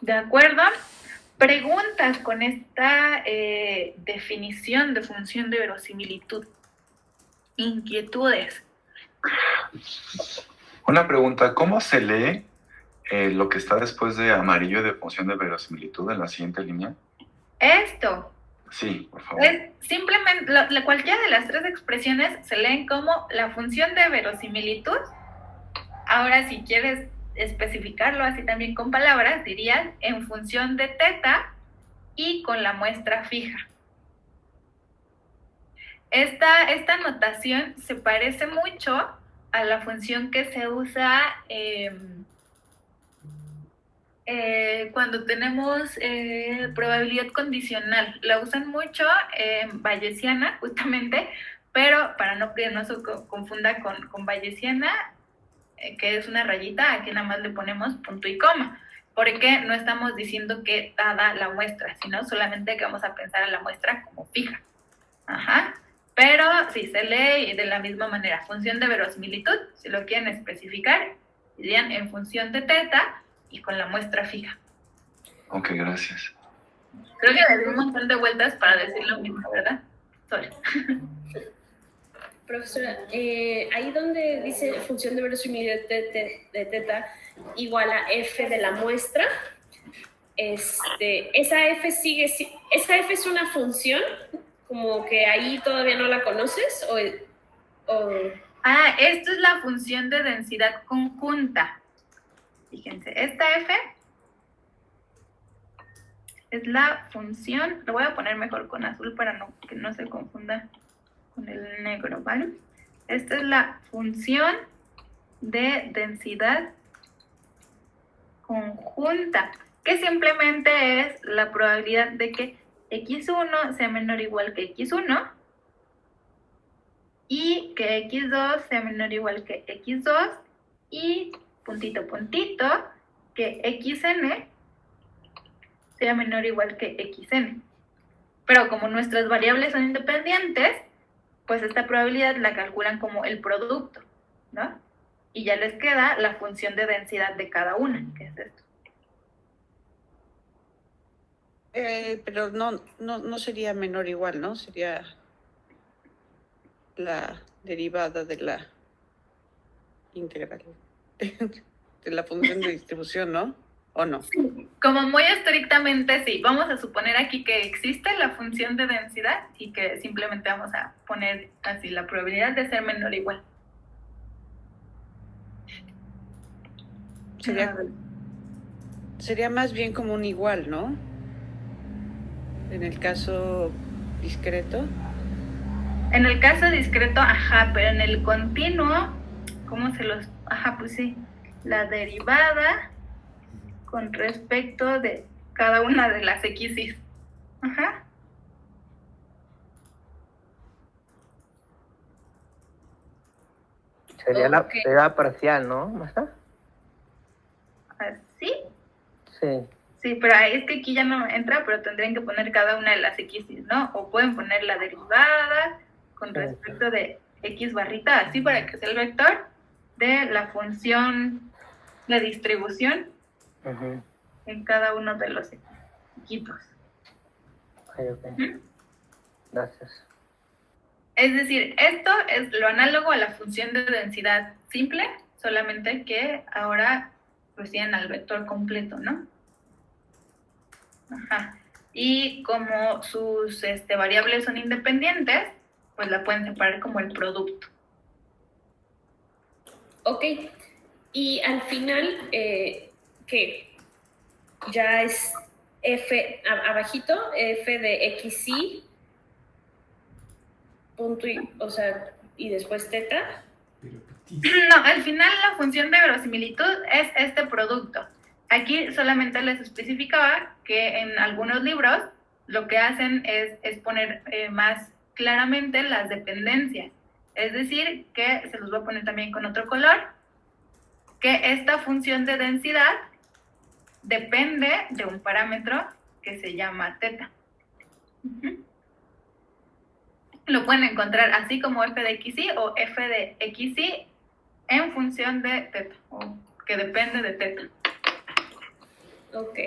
¿De acuerdo? Preguntas con esta definición de función de verosimilitud. Inquietudes. Una pregunta, ¿cómo se lee lo que está después de amarillo de función de verosimilitud en la siguiente línea? Esto Sí, por favor. es simplemente, cualquiera de las tres expresiones se leen como la función de verosimilitud. Ahora, si quieres especificarlo así también con palabras, dirías en función de teta y con la muestra fija. Esta notación se parece mucho a la función que se usa cuando tenemos probabilidad condicional. La usan mucho en bayesiana, justamente, pero para no que no se confunda con bayesiana, que es una rayita, aquí nada más le ponemos punto y coma, porque no estamos diciendo que dada la muestra, sino solamente que vamos a pensar a la muestra como fija. Ajá. Pero sí, se lee de la misma manera. Función de verosimilitud, si lo quieren especificar, dirían en función de teta y con la muestra fija. Ok, gracias. Creo que le di un montón de vueltas para decir lo mismo, ¿verdad? Sorry. Profesora, ahí donde dice función de verosimilitud de teta igual a f de la muestra, esa f es una función, como que ahí todavía no la conoces, o... Esto es la función de densidad conjunta. Fíjense, esta f es la función, lo voy a poner mejor con azul para que no se confunda con el negro, ¿vale? Esta es la función de densidad conjunta, que simplemente es la probabilidad de que x1 sea menor o igual que x1 y que x2 sea menor o igual que x2 y puntito puntito que xn sea menor o igual que xn. Pero como nuestras variables son independientes, pues esta probabilidad la calculan como el producto, ¿no? Y ya les queda la función de densidad de cada una, que es esto. Pero no sería menor o igual, ¿no? Sería la derivada de la integral de la función de distribución, ¿no? ¿O no? Como muy estrictamente sí. Vamos a suponer aquí que existe la función de densidad y que simplemente vamos a poner así la probabilidad de ser menor o igual. Sería más bien como un igual, ¿no? En el caso discreto. En el caso discreto, ajá, pero en el continuo, ¿cómo se los...? Ajá, pues sí, la derivada con respecto de cada una de las x's. Ajá. Sería la parcial, ¿no, Masa? ¿Así? Sí. Sí, pero es que aquí ya no entra, pero tendrían que poner cada una de las x's, ¿no? O pueden poner la derivada con respecto de x barrita, así para que sea el vector de la función de distribución en cada uno de los equipos. Gracias. Es decir, esto es lo análogo a la función de densidad simple, solamente que ahora pues tienen al vector completo, ¿no? Ajá. Y como sus variables son independientes, pues la pueden separar como el producto. Ok. Y al final, ¿qué? Ya es f, abajito, f de xy, punto y, o sea, y después teta. No, al final la función de verosimilitud es este producto. Aquí solamente les especificaba que en algunos libros lo que hacen es poner más claramente las dependencias. Es decir, que se los voy a poner también con otro color, que esta función de densidad depende de un parámetro que se llama teta. Lo pueden encontrar así como f de xy o f de xy en función de teta, o que depende de teta. Ok.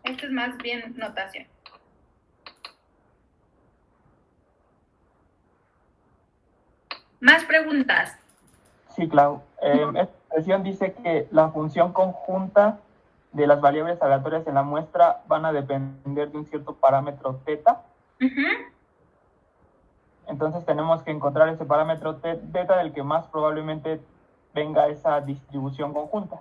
Esto es más bien notación. ¿Más preguntas? Sí, Clau. Esta expresión dice que la función conjunta de las variables aleatorias en la muestra van a depender de un cierto parámetro teta. Entonces tenemos que encontrar ese parámetro teta del que más probablemente venga esa distribución conjunta.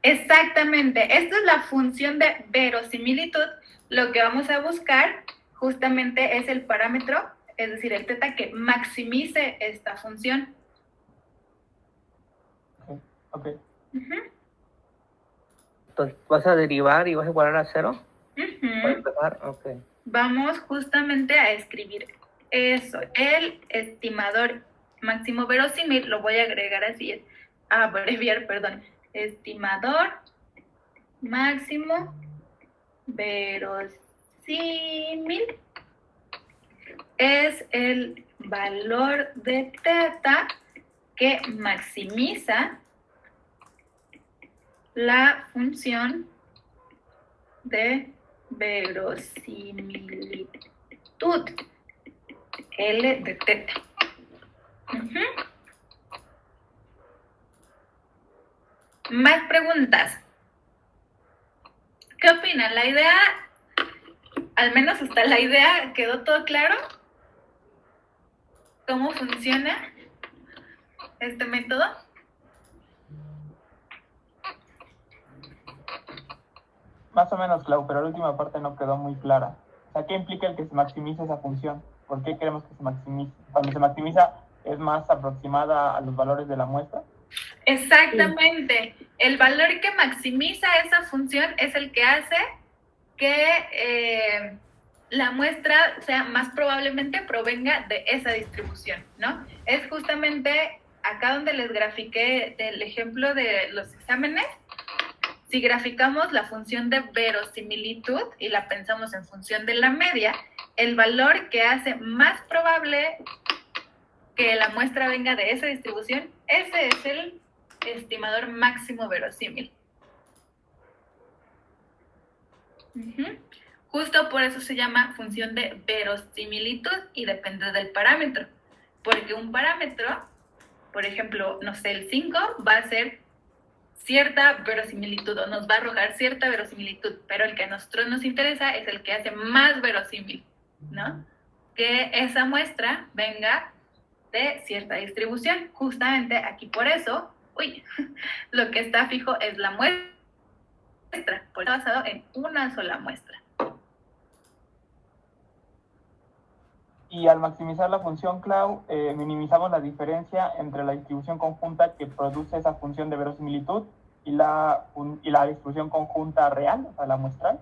Exactamente. Esta es la función de verosimilitud. Lo que vamos a buscar justamente es el parámetro, es decir, el teta que maximice esta función. Ok. Entonces, ¿vas a derivar y vas a igualar a 0? Para empezar, ok. Vamos justamente a escribir eso. El estimador máximo verosímil, lo voy a agregar así, abreviar, perdón. Estimador máximo verosímil es el valor de teta que maximiza la función de verosimilitud, L de teta. Más preguntas. ¿Qué opinan? La idea, al menos hasta la idea, ¿quedó todo claro? ¿Cómo funciona este método? Más o menos, Clau, pero la última parte no quedó muy clara. O sea, ¿qué implica el que se maximice esa función? ¿Por qué queremos que se maximice? Cuando se maximiza, ¿es más aproximada a los valores de la muestra? Exactamente. El valor que maximiza esa función es el que hace que la muestra sea más probablemente provenga de esa distribución, ¿no? Es justamente acá donde les grafiqué el ejemplo de los exámenes. Si graficamos la función de verosimilitud y la pensamos en función de la media, el valor que hace más probable que la muestra venga de esa distribución, ese es el estimador máximo verosímil. Justo por eso se llama función de verosimilitud y depende del parámetro. Porque un parámetro, por ejemplo, no sé, el 5 va a ser cierta verosimilitud o nos va a arrojar cierta verosimilitud, pero el que a nosotros nos interesa es el que hace más verosímil, ¿no? Que esa muestra venga de cierta distribución. Justamente aquí por eso, lo que está fijo es la muestra, porque está basado en una sola muestra. Y al maximizar la función, Clau, minimizamos la diferencia entre la distribución conjunta que produce esa función de verosimilitud y la distribución conjunta real, o sea, la muestral.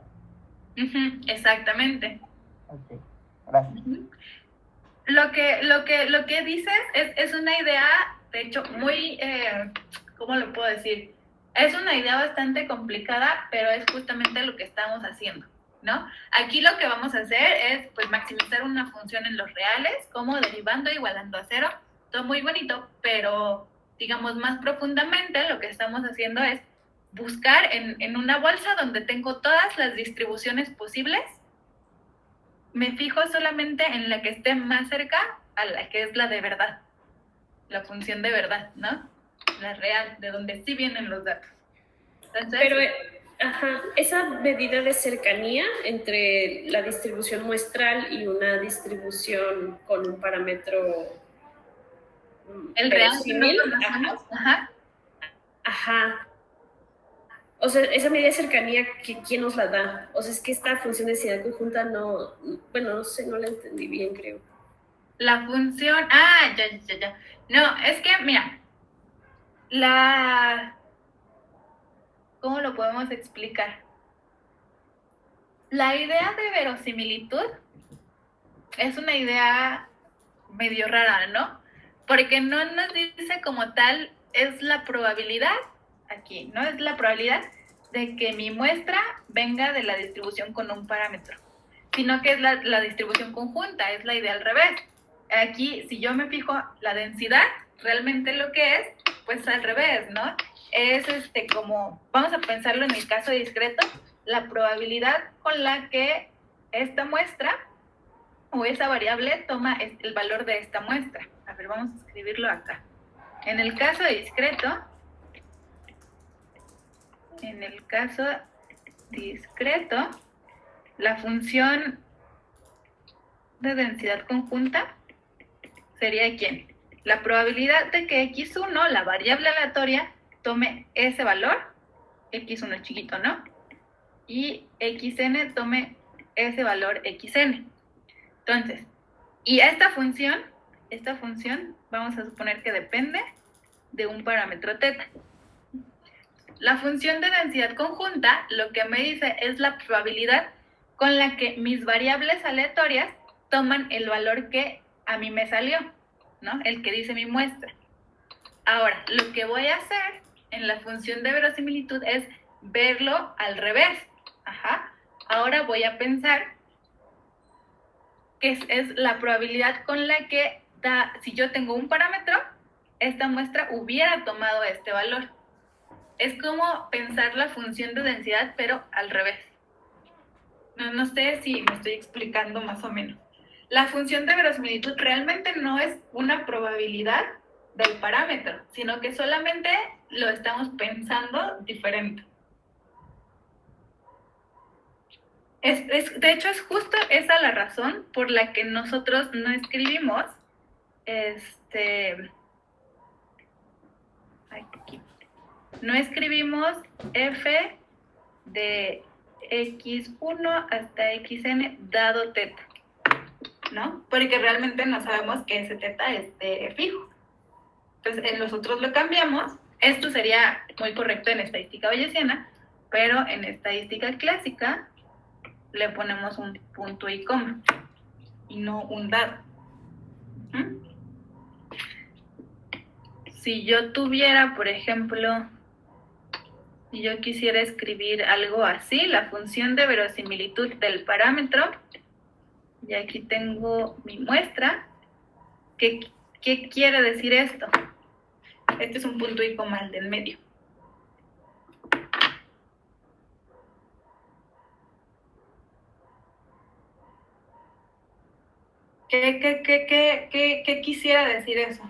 Exactamente. Ok, gracias. Lo que dices es una idea, de hecho, muy, ¿cómo lo puedo decir? Es una idea bastante complicada, pero es justamente lo que estamos haciendo, ¿no? Aquí lo que vamos a hacer es, pues, maximizar una función en los reales, como derivando, igualando a 0, todo muy bonito, pero, digamos, más profundamente lo que estamos haciendo es buscar en una bolsa donde tengo todas las distribuciones posibles. Me fijo solamente en la que esté más cerca a la que es la de verdad, la función de verdad, ¿no? La real, de donde sí vienen los datos. Entonces, pero, esa medida de cercanía entre la distribución muestral y una distribución con un parámetro el real, verosímil, O sea, esa medida de cercanía, ¿quién nos la da? O sea, es que esta función de densidad conjunta no, bueno, no sé, no la entendí bien, creo. La función, ya. No, es que, mira, ¿cómo lo podemos explicar? La idea de verosimilitud es una idea medio rara, ¿no? Porque no nos dice como tal es la probabilidad, aquí, ¿no? Es la probabilidad de que mi muestra venga de la distribución con un parámetro, sino que es la distribución conjunta, es la idea al revés. Aquí, si yo me fijo la densidad, realmente lo que es, pues al revés, ¿no? Es como, vamos a pensarlo en el caso discreto, la probabilidad con la que esta muestra o esa variable toma el valor de esta muestra. A ver, vamos a escribirlo acá. En el caso discreto, la función de densidad conjunta sería ¿quién? La probabilidad de que x1, la variable aleatoria, tome ese valor, x1 chiquito, ¿no? Y xn tome ese valor xn. Entonces, y esta función, vamos a suponer que depende de un parámetro θ. La función de densidad conjunta lo que me dice es la probabilidad con la que mis variables aleatorias toman el valor que a mí me salió, ¿no? El que dice mi muestra. Ahora, lo que voy a hacer en la función de verosimilitud es verlo al revés. Ajá. Ahora voy a pensar que es la probabilidad con la que si yo tengo un parámetro, esta muestra hubiera tomado este valor. Es como pensar la función de densidad, pero al revés. No sé si me estoy explicando más o menos. La función de verosimilitud realmente no es una probabilidad del parámetro, sino que solamente lo estamos pensando diferente. De hecho, es justo esa la razón por la que nosotros no escribimos no escribimos f de x1 hasta xn dado θ, ¿no? Porque realmente no sabemos que ese θ es fijo. Entonces, nosotros lo cambiamos. Esto sería muy correcto en estadística bayesiana, pero en estadística clásica le ponemos un punto y coma y no un dado. Si yo tuviera, por ejemplo, si yo quisiera escribir algo así, la función de verosimilitud del parámetro, y aquí tengo mi muestra, ¿qué quiere decir esto? Este es un punto y coma al del medio. ¿Qué quisiera decir eso?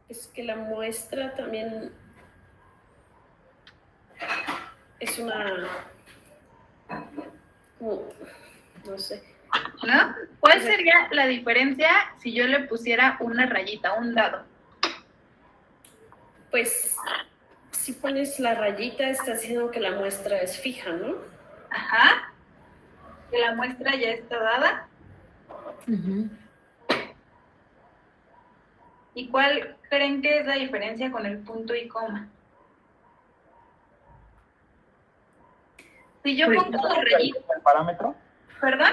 Es que la muestra también es una... no sé. ¿No? ¿Cuál sería la diferencia si yo le pusiera una rayita, un dado? Pues, si pones la rayita, estás diciendo que la muestra es fija, ¿no? Ajá. Que la muestra ya está dada. ¿Y cuál creen que es la diferencia con el punto y coma? Si yo pongo la rayita... ¿El parámetro? ¿Perdón?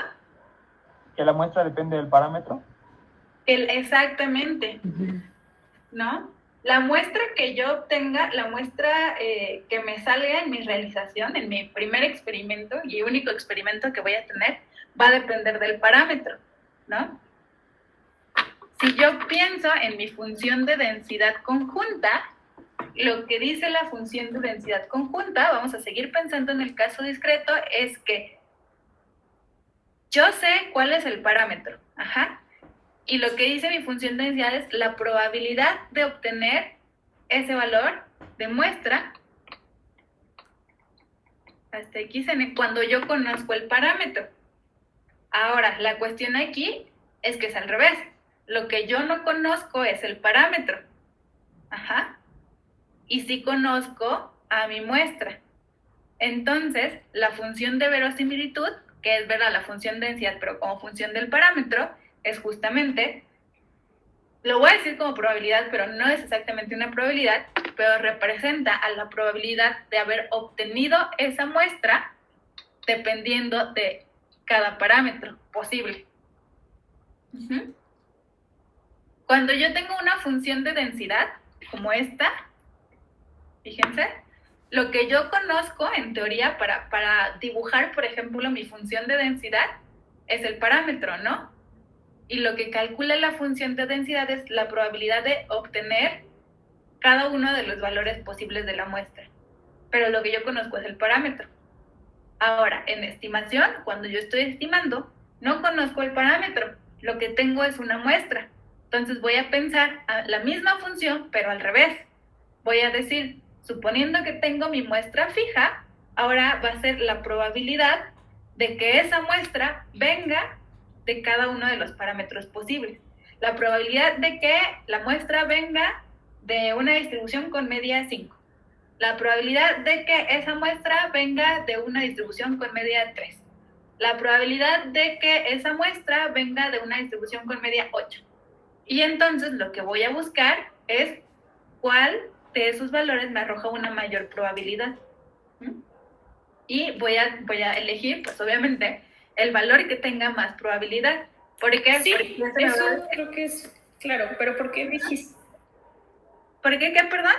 ¿Que la muestra depende del parámetro? Exactamente. ¿No? La muestra que yo obtenga, la muestra que me salga en mi realización, en mi primer experimento y único experimento que voy a tener, va a depender del parámetro, ¿no? Si yo pienso en mi función de densidad conjunta, lo que dice la función de densidad conjunta, vamos a seguir pensando en el caso discreto, es que yo sé cuál es el parámetro, y lo que dice mi función de densidad es la probabilidad de obtener ese valor de muestra hasta xn cuando yo conozco el parámetro. Ahora, la cuestión aquí es que es al revés. Lo que yo no conozco es el parámetro. Y sí conozco a mi muestra. Entonces, la función de verosimilitud, que es verdad la función de densidad, pero como función del parámetro, es justamente, lo voy a decir como probabilidad, pero no es exactamente una probabilidad, pero representa a la probabilidad de haber obtenido esa muestra dependiendo de cada parámetro posible. Cuando yo tengo una función de densidad, como esta, fíjense, lo que yo conozco en teoría para dibujar, por ejemplo, mi función de densidad es el parámetro, ¿no? Y lo que calcula la función de densidad es la probabilidad de obtener cada uno de los valores posibles de la muestra. Pero lo que yo conozco es el parámetro. Ahora, en estimación, cuando yo estoy estimando, no conozco el parámetro. Lo que tengo es una muestra. Entonces voy a pensar la misma función, pero al revés. Voy a decir, suponiendo que tengo mi muestra fija, ahora va a ser la probabilidad de que esa muestra venga de cada uno de los parámetros posibles. La probabilidad de que la muestra venga de una distribución con media 5. La probabilidad de que esa muestra venga de una distribución con media 3. La probabilidad de que esa muestra venga de una distribución con media 8. Y entonces lo que voy a buscar es cuál de esos valores me arroja una mayor probabilidad. Y voy a elegir, pues obviamente, el valor que tenga más probabilidad. ¿Por qué? Sí, porque eso creo que es claro, pero ¿por qué dijiste? ¿Por qué qué, perdón?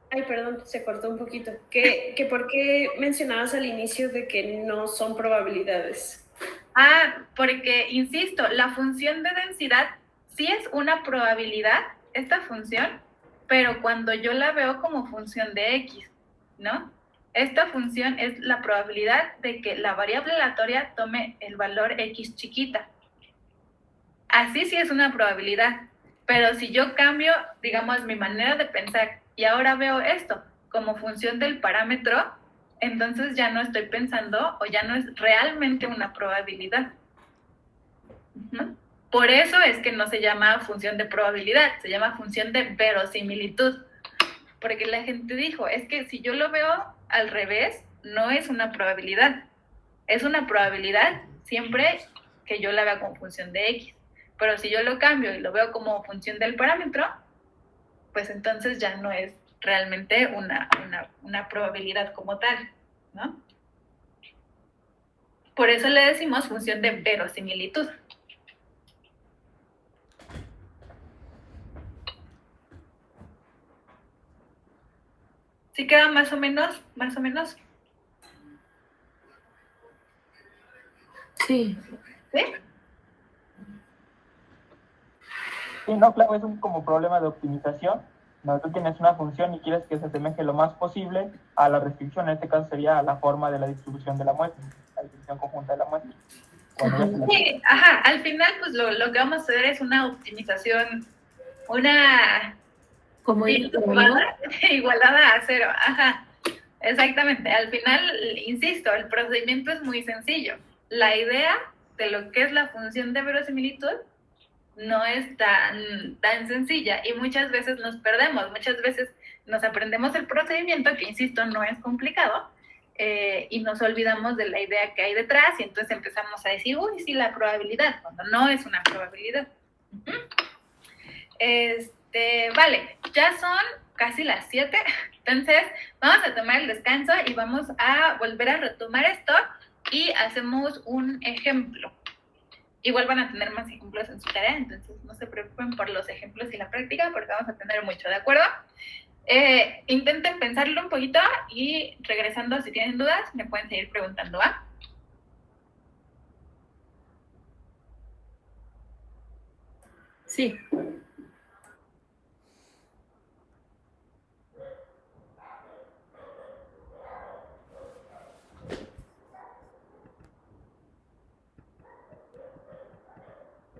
Ay, perdón, se cortó un poquito. ¿Que por qué mencionabas al inicio de que no son probabilidades? Porque, insisto, la función de densidad sí es una probabilidad, esta función, pero cuando yo la veo como función de X, ¿no? Esta función es la probabilidad de que la variable aleatoria tome el valor X chiquita. Así sí es una probabilidad, pero si yo cambio, digamos, mi manera de pensar y ahora veo esto como función del parámetro, entonces ya no estoy pensando o ya no es realmente una probabilidad. Por eso es que no se llama función de probabilidad, se llama función de verosimilitud. Porque la gente dijo, es que si yo lo veo al revés, no es una probabilidad. Es una probabilidad siempre que yo la vea como función de X. Pero si yo lo cambio y lo veo como función del parámetro, pues entonces ya no es realmente una probabilidad como tal, ¿no? Por eso le decimos función de verosimilitud. ¿Sí queda más o menos? ¿Más o menos? Sí. ¿Sí? Sí, no, claro, es un como problema de optimización. Cuando tú tienes una función y quieres que se asemeje lo más posible a la restricción, en este caso sería la forma de la distribución de la muestra, la distribución conjunta de la muestra. Sí, al final pues lo que vamos a hacer es una optimización, una como igualada a cero, exactamente. Al final, insisto, el procedimiento es muy sencillo. La idea de lo que es la función de verosimilitud no es tan sencilla y muchas veces nos perdemos, muchas veces nos aprendemos el procedimiento, que insisto, no es complicado, y nos olvidamos de la idea que hay detrás y entonces empezamos a decir, uy, sí, la probabilidad, cuando no es una probabilidad. Vale, ya son casi las 7, entonces vamos a tomar el descanso y vamos a volver a retomar esto y hacemos un ejemplo. Igual van a tener más ejemplos en su tarea, entonces no se preocupen por los ejemplos y la práctica porque vamos a tener mucho, ¿de acuerdo? Intenten pensarlo un poquito y regresando, si tienen dudas, me pueden seguir preguntando, ¿va? Sí.